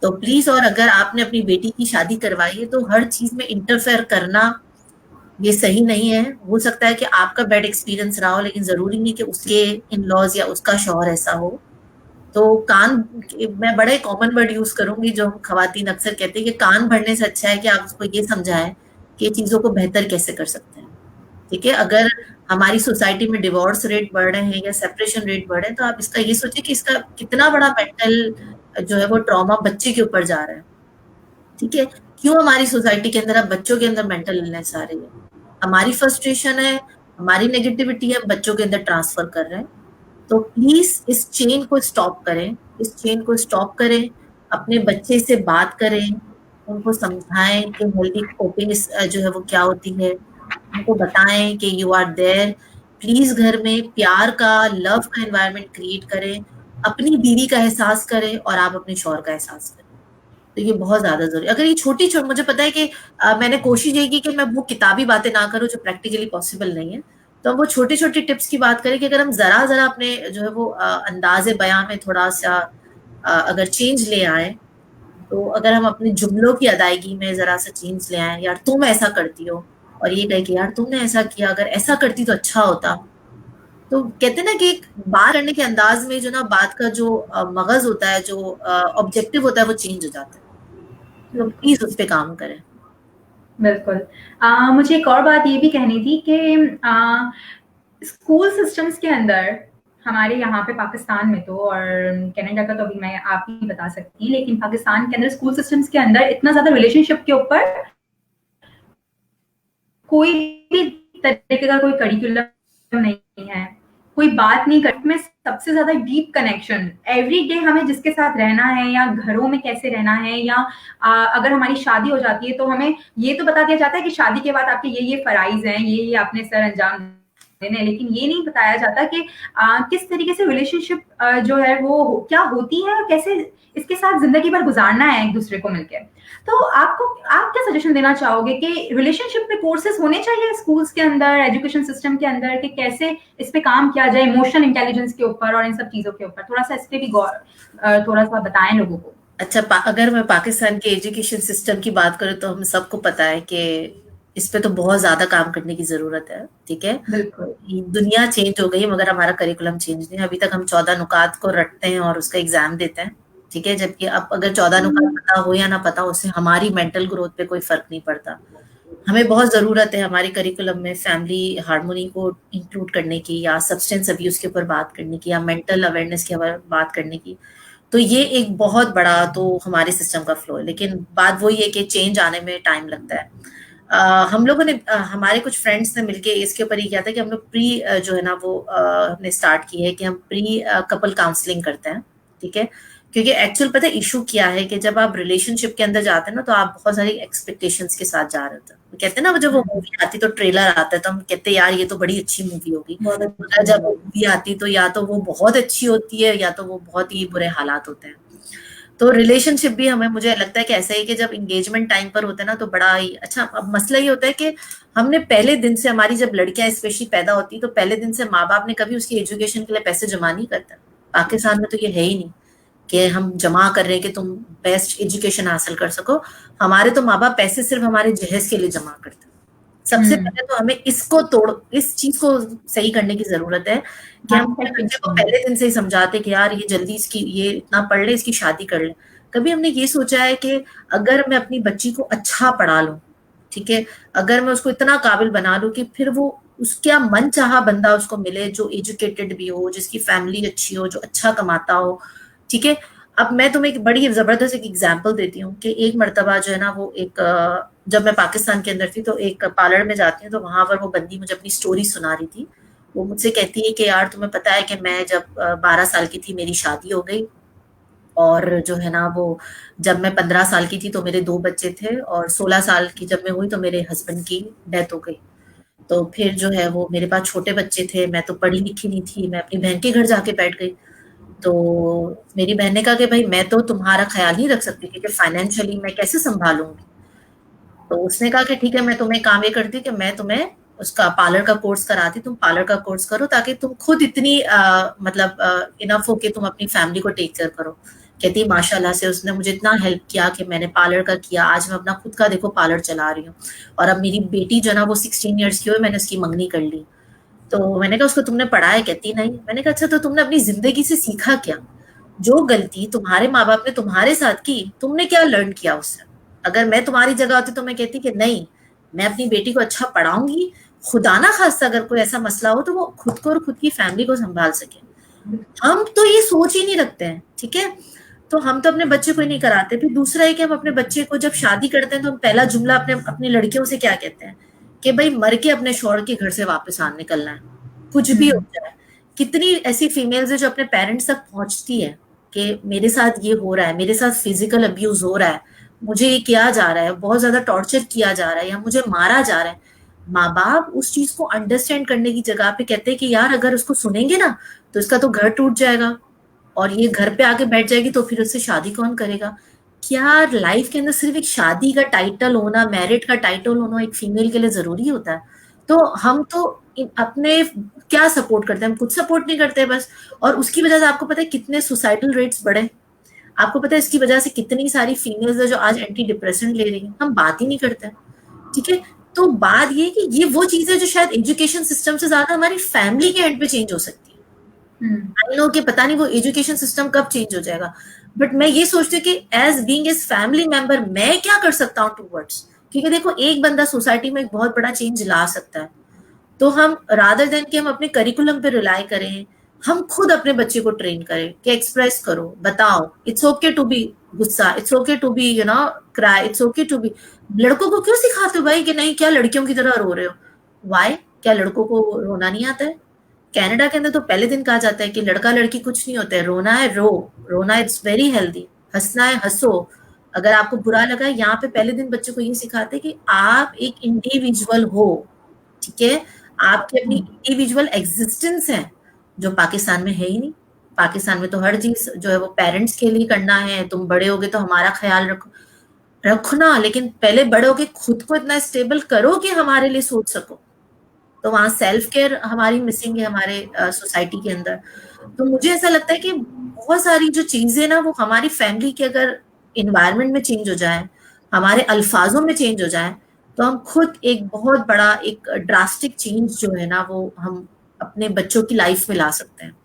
तो प्लीज, और अगर आपने अपनी बेटी की शादी करवाई है तो हर चीज में इंटरफेयर करना ये सही नहीं है। हो सकता है कि आपका बैड एक्सपीरियंस रहा हो, लेकिन जरूरी नहीं कि उसके इन लॉज या उसका शौहर ऐसा हो। तो कान, मैं बड़े कॉमन वर्ड यूज करूंगी जो हम खवातीन अक्सर कहते हैं कि कान भरने से अच्छा है कि आप उसको ये समझाएं कि चीजों को बेहतर कैसे कर सकते हैं, ठीक है। अगर हमारी सोसाइटी में डिवोर्स रेट बढ़ रहे हैं या सेपरेशन रेट बढ़ रहे हैं तो आप इसका ये सोचिए कि इसका कितना बड़ा मेंटल जो है वो ट्रॉमा बच्चे के ऊपर जा रहा है, ठीक है। क्यों हमारी सोसाइटी के अंदर अब बच्चों के अंदर मेंटल इलनेस आ रही है? हमारी फ्रस्ट्रेशन है, हमारी नेगेटिविटी है, बच्चों के अंदर ट्रांसफर कर रहे हैं। तो प्लीज इस चेन को स्टॉप करें, इस चेन को स्टॉप करें, अपने बच्चे से बात करें, उनको समझाएं कि हेल्दी कोपिंग जो है वो क्या होती है, उनको बताएं कि यू आर देयर। प्लीज घर में प्यार का, लव का एनवायरनमेंट क्रिएट करें, अपनी बीवी का एहसास करें और आप अपने शौहर का एहसास करें। तो ये बहुत ज्यादा जरूरी। अगर ये छोटी छोटी, मुझे पता है कि मैंने कोशिश ये की कि मैं वो किताबी बातें ना करूं जो प्रैक्टिकली पॉसिबल नहीं है, तो हम वो छोटी छोटी टिप्स की बात करें कि अगर हम जरा जरा अपने जो है वो अंदाजे बयां में थोड़ा सा अगर चेंज ले आए, तो अगर हम अपने जुमलों की अदायगी में जरा सा चेंज ले आए, यार तुम ऐसा करती हो, और ये कहे कि यार तुमने ऐसा किया, अगर ऐसा करती तो अच्छा होता। तो कहते हैं ना कि एक बात करने के अंदाज में जो ना बात का जो मगज होता है, जो ऑब्जेक्टिव होता है वो चेंज हो जाता है। तो प्लीज उस पे काम करें। बिल्कुल। मुझे एक और बात ये भी कहनी थी कि स्कूल सिस्टम्स के अंदर हमारे यहाँ पे पाकिस्तान में तो, और कनाडा का तो अभी मैं आप ही बता सकती हैं, लेकिन पाकिस्तान के अंदर स्कूल सिस्टम्स के अंदर इतना ज्यादा रिलेशनशिप के ऊपर कोई भी तरीके का कोई करिकुलम नहीं है, कोई बात नहीं कर में सबसे ज्यादा डीप कनेक्शन एवरी डे हमें जिसके साथ रहना है, या घरों में कैसे रहना है, या अगर हमारी शादी हो जाती है तो हमें ये तो बता दिया जाता है कि शादी के बाद आपके ये फराइज हैं, ये आपने सर अंजाम देने हैं, लेकिन ये नहीं बताया जाता कि किस तरीके से रिलेशनशिप जो है वो क्या होती है और कैसे इसके साथ जिंदगी भर गुजारना है एक दूसरे को मिलकर। तो आप क्या सजेशन देना चाहोगे कि रिलेशनशिप पे कोर्सेज होने चाहिए स्कूल्स के अंदर, एजुकेशन सिस्टम के अंदर, कि कैसे इस पे काम किया जाए, इमोशनल इंटेलिजेंस के ऊपर और इन सब चीजों के ऊपर थोड़ा सा इस पे भी गौर थोड़ा सा बताएं लोगों को। अच्छा, अगर मैं पाकिस्तान के एजुकेशन सिस्टम की बात करूं तो हम सबको पता है कि इस पे तो बहुत ज्यादा काम करने की जरूरत है। ठीक है, बिल्कुल दुनिया चेंज हो गई मगर हमारा करिकुलम चेंज नहीं। अभी तक हम 14 नुकात को रटते हैं और उसका एग्जाम देते हैं। ठीक है, जबकि अब अगर 14 नुकात पता हो या ना पता, उससे हमारी मेंटल ग्रोथ पे कोई फर्क नहीं पड़ता। हमें बहुत जरूरत है हमारे करिकुलम में फैमिली हार्मोनी को इंक्लूड करने की, या सब्सटेंस अब्यूज के ऊपर बात करने की, या मेंटल अवेयरनेस के ऊपर बात करने की। तो ये एक बहुत बड़ा तो हमारे सिस्टम का फ्लो है, लेकिन बात वही है कि चेंज आने में टाइम लगता है। हम लोगों ने हमारे कुछ फ्रेंड्स ने मिलके इसके ऊपर ये किया था कि हम लोग प्री जो है ना वो हमने स्टार्ट की है कि हम प्री कपल काउंसलिंग करते हैं। ठीक है, क्योंकि एक्चुअल पता है इशू क्या है कि जब आप रिलेशनशिप के अंदर जाते हैं ना तो आप बहुत सारी एक्सपेक्टेशंस के साथ जा रहे होते हैं। कहते हैं ना, जब वो मूवी आती तो ट्रेलर आता है तो हम कहते हैं यार ये तो बड़ी अच्छी मूवी होगी, मगर जब वो मूवी आती तो या तो वो बहुत अच्छी होती है या तो वो बहुत ही बुरे हालात होते हैं। तो रिलेशनशिप भी हमें, मुझे लगता है कि ऐसा ही कि जब एंगेजमेंट टाइम पर होते हैं ना तो बड़ा ही अच्छा। अब मसला ये होता है कि हमने पहले दिन से, हमारी जब लड़कियां स्पेशली पैदा होती तो पहले दिन से माँ बाप ने कभी उसकी एजुकेशन के लिए पैसे जमा नहीं करते। पाकिस्तान में तो ये है ही नहीं कि हम जमा कर रहे हैं कि तुम बेस्ट एजुकेशन हासिल कर सको। हमारे तो माँ बाप पैसे सिर्फ हमारे जहेज के लिए जमा करते हैं। सबसे पहले तो हमें इस चीज को सही करने की जरूरत है कि हम अपने बच्चे को पहले दिन से ही समझाते कि यार ये जल्दी इसकी, ये इतना पढ़ ले, इसकी शादी कर ले। कभी हमने ये सोचा है कि अगर मैं अपनी बच्ची को अच्छा पढ़ा लूं, ठीक है, अगर मैं उसको इतना काबिल बना लूं कि फिर वो उसका मन चाहा बंदा उसको मिले, जो एजुकेटेड भी हो, जिसकी फैमिली अच्छी हो, जो अच्छा कमाता हो। ठीक है, अब मैं तुम्हें एक बड़ी जबरदस्त एक एग्जांपल देती हूँ कि एक मर्तबा जो है ना वो एक जब मैं पाकिस्तान के अंदर थी तो एक पार्लर में जाती हूँ तो वहां पर वो बंदी मुझे अपनी स्टोरी सुना रही थी। वो मुझसे कहती है कि यार तुम्हें पता है कि मैं जब 12 साल की थी मेरी शादी हो गई, और जो है ना वो जब मैं 15 साल की थी तो मेरे 2 बच्चे थे, और 16 साल की जब मैं हुई तो मेरे हस्बैंड की डेथ हो गई। तो फिर जो है वो मेरे पास छोटे बच्चे थे, मैं तो पढ़ी लिखी नहीं थी, मैं अपनी बहन के घर जाके बैठ गई। तो मेरी बहन ने कहा कि भाई मैं तो तुम्हारा ख्याल नहीं रख सकती क्योंकि फाइनेंशियली मैं कैसे संभालूंगी। तो उसने कहा कि ठीक है, मैं तुम्हें काम ये करती कि मैं तुम्हें उसका पार्लर का कोर्स कराती, तुम पार्लर का कोर्स करो ताकि तुम खुद इतनी मतलब इनफ हो कि तुम अपनी फैमिली को टेक केयर करो। कहती माशाल्लाह से उसने मुझे इतना हेल्प किया कि मैंने पार्लर का किया, आज मैं अपना खुद का देखो पार्लर चला रही हूँ। और अब मेरी बेटी जो ना वो 16 ईयर्स की हुई, मैंने उसकी मंगनी कर ली। तो मैंने कहा उसको तुमने पढ़ा है? कहती नहीं। मैंने कहा अच्छा तो तुमने अपनी जिंदगी से सीखा क्या? जो गलती तुम्हारे माँ बाप ने तुम्हारे साथ की, तुमने क्या लर्न किया उससे? अगर मैं तुम्हारी जगह होती तो मैं कहती कि नहीं, मैं अपनी बेटी को अच्छा पढ़ाऊंगी, खुदा ना खास्ता अगर कोई ऐसा मसला हो तो वो खुद को और खुद की फैमिली को संभाल सके। हम तो ये सोच ही नहीं रखते हैं। ठीक है, तो हम तो अपने बच्चे को ही नहीं कराते। फिर दूसरा है कि हम अपने बच्चे को जब शादी करते हैं तो हम पहला जुमला अपनी लड़कियों से क्या कहते हैं कि भाई मर के अपने शौहर के घर से वापस आ निकलना है, कुछ भी हो जाए। कितनी ऐसी फीमेल्स है जो अपने पेरेंट्स तक पहुंचती है कि मेरे साथ ये हो रहा है, मेरे साथ फिजिकल अब्यूज हो रहा है, मुझे ये किया जा रहा है, बहुत ज्यादा टॉर्चर किया जा रहा है, या मुझे मारा जा रहा है। माँ बाप उस चीज को अंडरस्टैंड करने की जगह पे कहते हैं कि यार अगर उसको सुनेंगे ना तो इसका तो घर टूट जाएगा, और ये घर पे आके बैठ जाएगी तो फिर उससे शादी कौन करेगा? क्या लाइफ के अंदर सिर्फ एक शादी का टाइटल होना, मैरिड का टाइटल होना एक फीमेल के लिए जरूरी होता है? तो हम तो अपने क्या सपोर्ट करते हैं? हम कुछ सपोर्ट नहीं करते बस। और उसकी वजह से आपको पता है कितने सुसाइडल रेट्स बढ़े? आपको पता है इसकी वजह से कितनी सारी फीमेल्स है जो आज एंटी डिप्रेसेंट ले रही हैं? हम बात ही नहीं करते। ठीक है, तो बात ये कि ये वो चीजें जो शायद एजुकेशन सिस्टम से ज्यादा हमारी फैमिली के एंड पे चेंज हो सकती है। आई नो कि पता नहीं वो एजुकेशन सिस्टम कब चेंज हो जाएगा, बट मैं ये सोचती हूँ कि as being as family member मैं क्या कर सकता हूँ टूवर्ड्स, क्योंकि देखो एक बंदा सोसाइटी में एक बहुत बड़ा चेंज ला सकता है। तो हम रादर देन कि हम अपने करिकुलम पे रिलाई करें, हम खुद अपने बच्चे को ट्रेन करें कि एक्सप्रेस करो, बताओ, इट्स ओके टू बी गुस्सा, it's okay to be cry, it's okay to be. लड़कों को क्यों सिखाते हो भाई कि नहीं क्या लड़कियों की तरह रो रहे हो? वाई? क्या लड़कों को रोना नहीं आता है? कनाडा के अंदर तो पहले दिन कहा जाता है कि लड़का लड़की कुछ नहीं होता है, रोना है रो, रोना इट्स वेरी हेल्दी, हंसना है हंसो, अगर आपको बुरा लगा। यहाँ पे पहले दिन बच्चों को ये सिखाते हैं कि आप एक इंडिविजुअल हो, ठीक है, आपकी अपनी इंडिविजुअल एग्जिस्टेंस है, जो पाकिस्तान में है ही नहीं। पाकिस्तान में तो हर चीज जो है वो पेरेंट्स के लिए करना है, तुम बड़े होगे तो हमारा ख्याल रखना, लेकिन पहले बड़े होके खुद को इतना स्टेबल करो कि हमारे लिए सोच सको। तो वहाँ सेल्फ केयर हमारी मिसिंग है हमारे सोसाइटी के अंदर। तो मुझे ऐसा लगता है कि बहुत सारी जो चीजें ना वो हमारी फैमिली के अगर इन्वायरमेंट में चेंज हो जाए, हमारे अल्फाजों में चेंज हो जाए, तो हम खुद एक बहुत बड़ा एक ड्रास्टिक चेंज जो है ना वो हम अपने बच्चों की लाइफ में ला सकते हैं।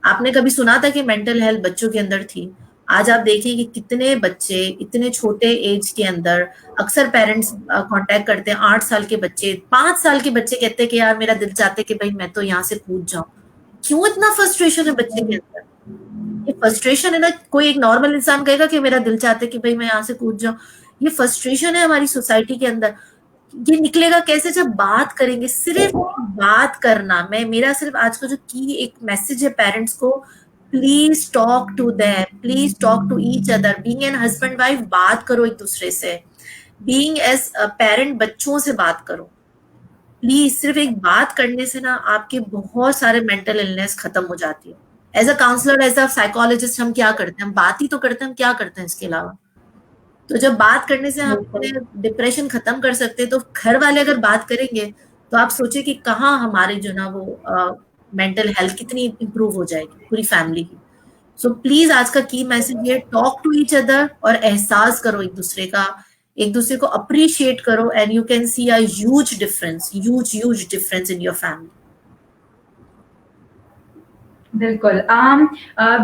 आपने कभी सुना था कि मेंटल हेल्थ बच्चों के अंदर थी? आज आप देखिए कि कितने बच्चे इतने छोटे एज के अंदर, अक्सर पेरेंट्स कांटेक्ट करते हैं, 8 साल के बच्चे, 5 साल के बच्चे कहते हैं कि यार मेरा दिल चाहते कि भाई मैं तो यहाँ से कूद जाऊं। क्यों इतना फ्रस्ट्रेशन है बच्चे के अंदर? ये फ्रस्ट्रेशन है ना, कोई एक नॉर्मल इंसान कहेगा कि मेरा दिल चाहता है कि भाई मैं यहाँ से कूद जाऊं। ये फ्रस्ट्रेशन है हमारी सोसाइटी के अंदर। ये निकलेगा कैसे? जब बात करेंगे, सिर्फ बात करना। मैं मेरा सिर्फ आज का जो की एक मैसेज है पेरेंट्स को, please talk to them, please talk to each other. Being an husband wife, बात करो एक दूसरे से। बीइंग एज पेरेंट, बच्चों से बात करो प्लीज। सिर्फ एक बात करने से ना आपके बहुत सारे मेंटल इलनेस खत्म हो जाती है। As a counsellor, as a psychologist हम क्या करते हैं? हम बात ही तो करते हैं, हम क्या करते हैं इसके अलावा? तो जब बात करने से हम डिप्रेशन खत्म कर सकते हैं, तो घर वाले अगर बात करेंगे तो आप सोचिए कि कहाँ हमारे जो ना वो मेंटल हेल्थ कितनी इंप्रूव हो जाएगी पूरी फैमिली की। सो प्लीज आज का की मैसेज ये, टॉक टू ईच अदर, और एहसास करो एक दूसरे का, एक दूसरे को अप्रिशिएट करो, and you can see a huge difference, huge difference in your family. बिल्कुल।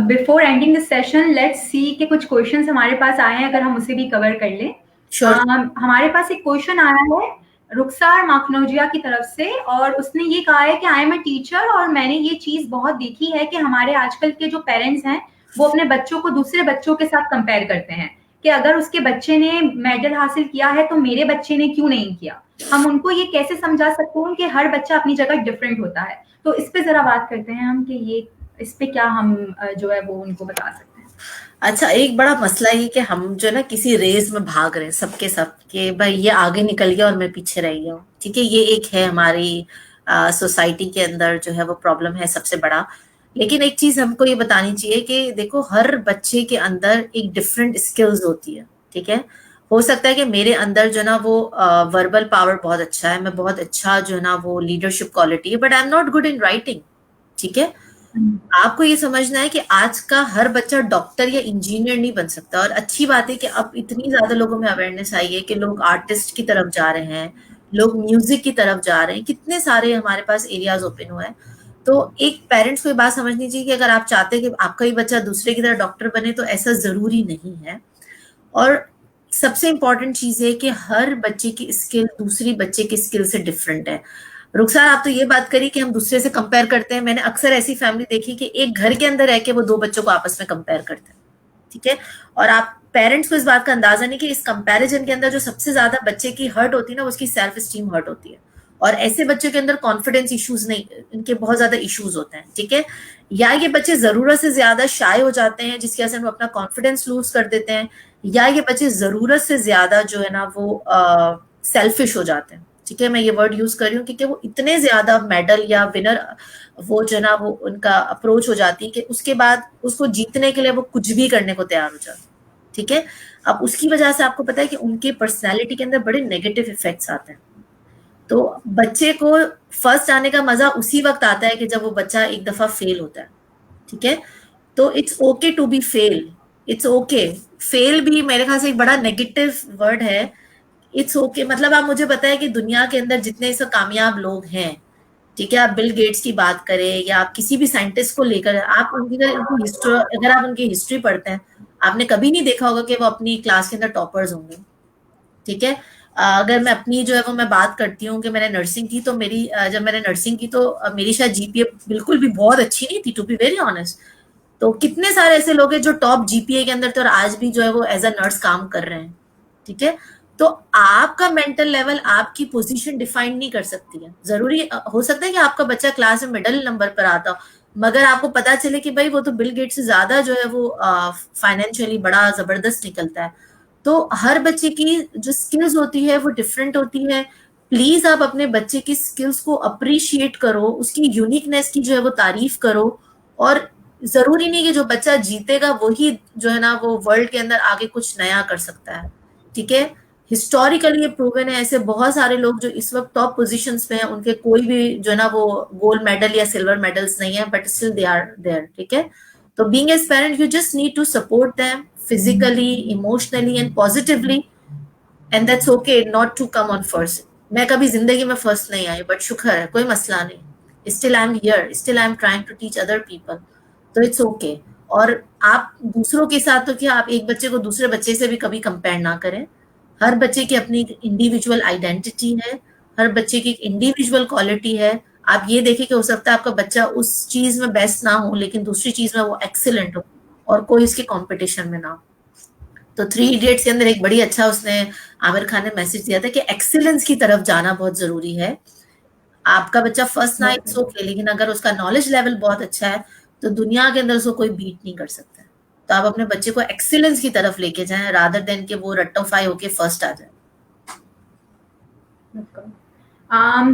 Before ending this session, let's see कि कुछ क्वेश्चंस हमारे पास आए हैं, अगर हम उसे भी कवर कर लें। Sure. हमारे पास एक क्वेश्चन आया है रुखसार माखनोजिया की तरफ से, और उसने ये कहा है कि आई एम अ टीचर और मैंने ये चीज बहुत देखी है कि हमारे आजकल के जो पेरेंट्स हैं वो अपने बच्चों को दूसरे बच्चों के साथ कंपेयर करते हैं कि अगर उसके बच्चे ने मेडल हासिल किया है तो मेरे बच्चे ने क्यों नहीं किया। हम उनको ये कैसे समझा सकते हैं कि हर बच्चा अपनी जगह डिफरेंट होता है? तो इस पे जरा बात करते हैं हम कि ये इस पे क्या हम जो है वो उनको बता सकते हैं। अच्छा, एक बड़ा मसला ये कि हम जो है ना किसी रेस में भाग रहे हैं सबके सब, कि भाई ये आगे निकल गया और मैं पीछे रह गया हूँ। ठीक है, ये एक है हमारी सोसाइटी के अंदर जो है वो प्रॉब्लम है सबसे बड़ा। लेकिन एक चीज हमको ये बतानी चाहिए कि देखो, हर बच्चे के अंदर एक डिफरेंट स्किल्स होती है। ठीक है, हो सकता है कि मेरे अंदर जो ना वो वर्बल पावर बहुत अच्छा है, मैं बहुत अच्छा जो है ना वो लीडरशिप क्वालिटी है, but I am not good in writing. ठीक है, आपको ये समझना है कि आज का हर बच्चा डॉक्टर या इंजीनियर नहीं बन सकता। और अच्छी बात है कि अब इतनी ज्यादा लोगों में अवेयरनेस आई है कि लोग आर्टिस्ट की तरफ जा रहे हैं, लोग म्यूजिक की तरफ जा रहे हैं, कितने सारे हमारे पास एरियाज ओपन हुए हैं। तो एक पेरेंट्स को ये बात समझनी चाहिए कि अगर आप चाहते हैं कि आपका ही बच्चा दूसरे की तरह डॉक्टर बने तो ऐसा जरूरी नहीं है। और सबसे इंपॉर्टेंट चीज है कि हर बच्चे की स्किल दूसरी बच्चे की स्किल से डिफरेंट है। रुखसार, आप तो ये बात करी कि हम दूसरे से कंपेयर करते हैं। मैंने अक्सर ऐसी फैमिली देखी कि एक घर के अंदर रह के वो दो बच्चों को आपस में कंपेयर करते हैं। ठीक है, और आप पेरेंट्स को इस बात का अंदाजा नहीं कि इस कंपैरिजन के अंदर जो सबसे ज्यादा बच्चे की हर्ट होती है ना, उसकी सेल्फ स्टीम हर्ट होती है। और ऐसे बच्चों के अंदर कॉन्फिडेंस इश्यूज नहीं, इनके बहुत ज्यादा इश्यूज होते हैं। ठीक है, या ये बच्चे जरूरत से ज्यादा शाय हो जाते हैं जिसकी वजह से वो अपना कॉन्फिडेंस लूज कर देते हैं, या ये बच्चे जरूरत से ज्यादा जो है ना वो सेल्फिश हो जाते हैं। ठीक है, मैं ये वर्ड यूज कर रही हूँ क्योंकि वो इतने ज्यादा मेडल या विनर वो जो ना वो उनका अप्रोच हो जाती है कि उसके बाद उसको जीतने के लिए वो कुछ भी करने को तैयार हो जाते। ठीक है, अब उसकी वजह से आपको पता है कि उनके पर्सनैलिटी के अंदर बड़े नेगेटिव इफेक्ट्स आते हैं। तो बच्चे को फर्स्ट आने का मजा उसी वक्त आता है कि जब वो बच्चा एक दफा फेल होता है। ठीक है, तो it's okay to be fail, it's okay. Fail भी मेरे ख्याल से एक बड़ा नेगेटिव वर्ड है। इट्स ओके मतलब आप मुझे बताएं कि दुनिया के अंदर जितने से कामयाब लोग हैं, ठीक है, आप बिल गेट्स की बात करें या आप किसी भी साइंटिस्ट को लेकर, आप उनकी हिस्ट्री, अगर आप उनकी हिस्ट्री पढ़ते हैं, आपने कभी नहीं देखा होगा कि वो अपनी क्लास के अंदर टॉपर्स होंगे। ठीक है, अगर मैं अपनी जो है वो मैं बात करती हूँ कि मैंने नर्सिंग की, तो मेरी जब मैंने नर्सिंग की तो मेरी शायद जीपीए बिल्कुल भी बहुत अच्छी नहीं थी, टू बी वेरी ऑनेस्ट। तो कितने सारे ऐसे लोग हैं जो टॉप जीपीए के अंदर थे और आज भी जो है वो एज अ नर्स काम कर रहे हैं। ठीक है। तो आपका मेंटल लेवल आपकी पोजीशन डिफाइन नहीं कर सकती है। जरूरी हो सकता है कि आपका बच्चा क्लास में मिडिल नंबर पर आता हो, मगर आपको पता चले कि भाई वो तो बिल गेट से ज्यादा जो है वो फाइनेंशियली बड़ा जबरदस्त निकलता है। तो हर बच्चे की जो स्किल्स होती है वो डिफरेंट होती है। प्लीज आप अपने बच्चे की स्किल्स को अप्रिशिएट करो, उसकी यूनिकनेस की जो है वो तारीफ करो। और जरूरी नहीं कि जो बच्चा जीतेगा वही जो है ना वो वर्ल्ड के अंदर आगे कुछ नया कर सकता है। ठीक है। हिस्टोरिकली ये प्रूवन है, ऐसे बहुत सारे लोग जो इस वक्त टॉप पोजीशंस पे हैं, उनके कोई भी जो है ना वो गोल्ड मेडल या सिल्वर मेडल्स नहीं है, but still they are there. ठीक है। तो being as parent you just need to support them physically, emotionally and positively, and that's okay not to come on first. मैं कभी जिंदगी में फर्स्ट नहीं आई, बट शुक्र है, कोई मसला नहीं, still I am here, still I am trying to teach other people, तो इट्स ओके। और आप दूसरों के साथ तो क्या, आप एक बच्चे को दूसरे बच्चे से भी कभी कंपेयर ना करें। हर बच्चे की अपनी इंडिविजुअल आइडेंटिटी है, हर बच्चे की एक इंडिविजुअल क्वालिटी है। आप ये देखें कि हो सकता है आपका बच्चा उस चीज में बेस्ट ना हो, लेकिन दूसरी चीज में वो एक्सीलेंट हो, और कोई इसके कंपटीशन में ना हो। तो थ्री इडियट्स के अंदर एक बड़ी अच्छा उसने आमिर खान ने मैसेज दिया था कि एक्सीलेंस की तरफ जाना बहुत जरूरी है। आपका बच्चा फर्स्ट ना, इट्स ओके, लेकिन अगर उसका नॉलेज लेवल बहुत अच्छा है तो दुनिया के अंदर उसको कोई बीट नहीं कर सकता। तो आप अपने बच्चे को एक्सीलेंस की तरफ लेके जाएं, रादर देन कि वो रट्टोफाई होके फर्स्ट आ जाए।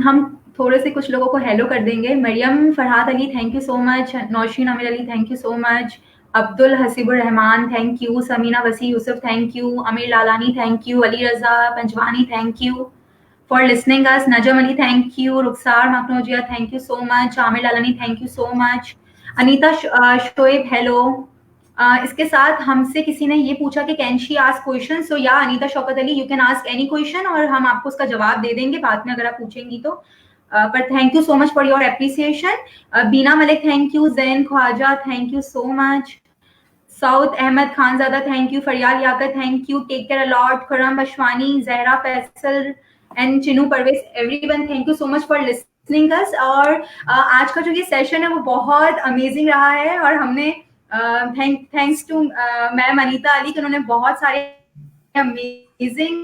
हम थोड़े से कुछ लोगों को हेलो कर देंगे। Maryam Farhad Ali, thank you so much. Nausheen Aamir Ali, thank you so much. Abdul Haseebur Rahman, thank you. Samina Wasi Yusuf, thank you. Amir Lalani, thank you. Ali Raza Panjwani, thank you for listening us. Najam Ali, thank you. Rukhsar Makhnojia, thank you so much. Aamir Lalani, thank you so much. Anita Shoaib, hello. इसके साथ हमसे किसी ने ये पूछा कि कैन शी आस्क क्वेश्चन, सो या Anita Shaukat Ali, you can ask any question और हम आपको उसका जवाब दे देंगे बाद में अगर आप पूछेंगी तो। पर thank you so much for your appreciation. Beena Malik, thank you. Zain Khwaja, thank you so much. Saud Ahmed Khanzada, thank you. Faryal Yaqat, thank you. Take care a lot. Khurram Bashwani, Zahra Faisal and Chinu Parvez, everyone thank you so much for listening us. और आज का जो ये सेशन है वो बहुत अमेजिंग रहा है, और हमने thanks to ma'am Anita Ali कि उन्होंने बहुत सारे अमेजिंग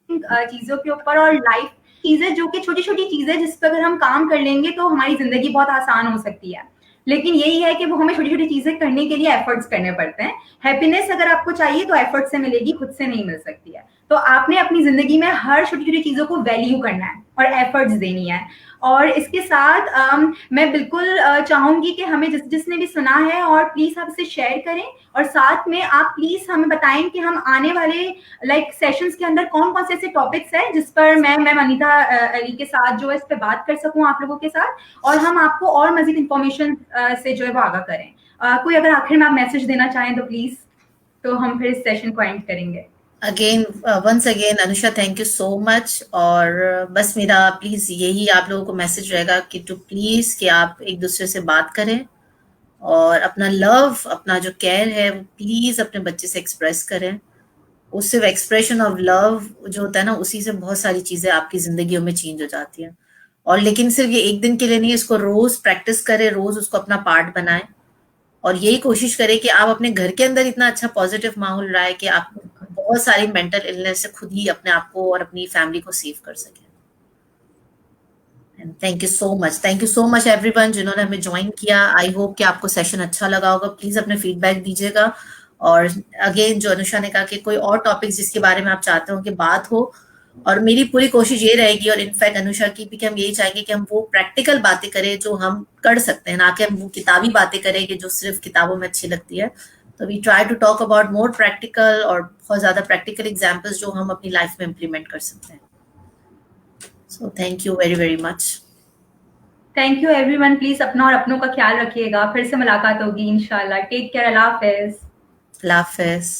चीजों के ऊपर और लाइफ चीजें, जो कि छोटी छोटी चीजें जिस पर अगर हम काम कर लेंगे तो हमारी जिंदगी बहुत आसान हो सकती है। लेकिन यही है कि वो हमें छोटी छोटी चीजें करने के लिए एफर्ट्स करने पड़ते हैं। हैप्पीनेस अगर आपको चाहिए तो एफर्ट से मिलेगी, खुद से नहीं मिल सकती है। तो आपने अपनी जिंदगी में हर छोटी छोटी चीजों को वैल्यू करना है और एफर्ट्स देनी है। और इसके साथ मैं बिल्कुल चाहूंगी कि हमें जिसने भी सुना है, और प्लीज आप इसे शेयर करें, और साथ में आप प्लीज हमें बताएं कि हम आने वाले सेशंस के अंदर कौन कौन से ऐसे टॉपिक्स हैं जिस पर मैं अनीता अली के साथ जो है इस पर बात कर सकूं आप लोगों के साथ, और हम आपको और मजीद इंफॉर्मेशन से जो है वो आगाह करें। कोई अगर आखिर में आप मैसेज देना चाहें तो प्लीज, तो हम फिर इस सेशन को एंड करेंगे। Again once again Anusha, thank you so much. और बस मेरा प्लीज यही आप लोगों को मैसेज रहेगा कि टू प्लीज कि आप एक दूसरे से बात करें, और अपना लव, अपना जो केयर है वो प्लीज अपने बच्चे से एक्सप्रेस करें। उस सिर्फ एक्सप्रेशन ऑफ लव जो होता है ना, उसी से बहुत सारी चीजें आपकी जिंदगियों में चेंज हो जाती हैं। और लेकिन सिर्फ ये एक दिन के लिए नहीं, इसको रोज प्रैक्टिस करें, रोज उसको अपना पार्ट बनाएं, और यही कोशिश करें कि आप अपने घर के अंदर इतना अच्छा पॉजिटिव माहौल रहे कि आप बहुत सारी मेंटल इलनेस से खुद ही अपने आप को और अपनी फैमिली को सेव कर सकें। Thank you so much everyone जिन्होंने हमें ज्वाइन किया। आई होप कि आपको सेशन अच्छा लगा होगा। प्लीज अपने फीडबैक दीजिएगा। और अगेन जो अनुषा ने कहा कि कोई और टॉपिक जिसके बारे में आप चाहते हो कि बात हो, और मेरी पूरी कोशिश ये रहेगी, और इनफैक्ट अनुषा की भी, कि हम यही चाहेंगे कि हम वो प्रैक्टिकल बातें करें जो हम कर सकते हैं, ना कि हम वो किताबी बातें करें कि जो सिर्फ किताबों में अच्छी लगती है। तो we try to talk about more practical, और बहुत ज्यादा प्रैक्टिकल एग्जाम्पल्स जो हम अपनी लाइफ में इम्प्लीमेंट कर सकते हैं। So thank you very very much. Thank you everyone. Please अपना और अपनों का ख्याल रखिएगा। फिर से मुलाकात होगी इंशाल्लाह। Take care. अल्लाह हाफिज। अल्लाह हाफिज।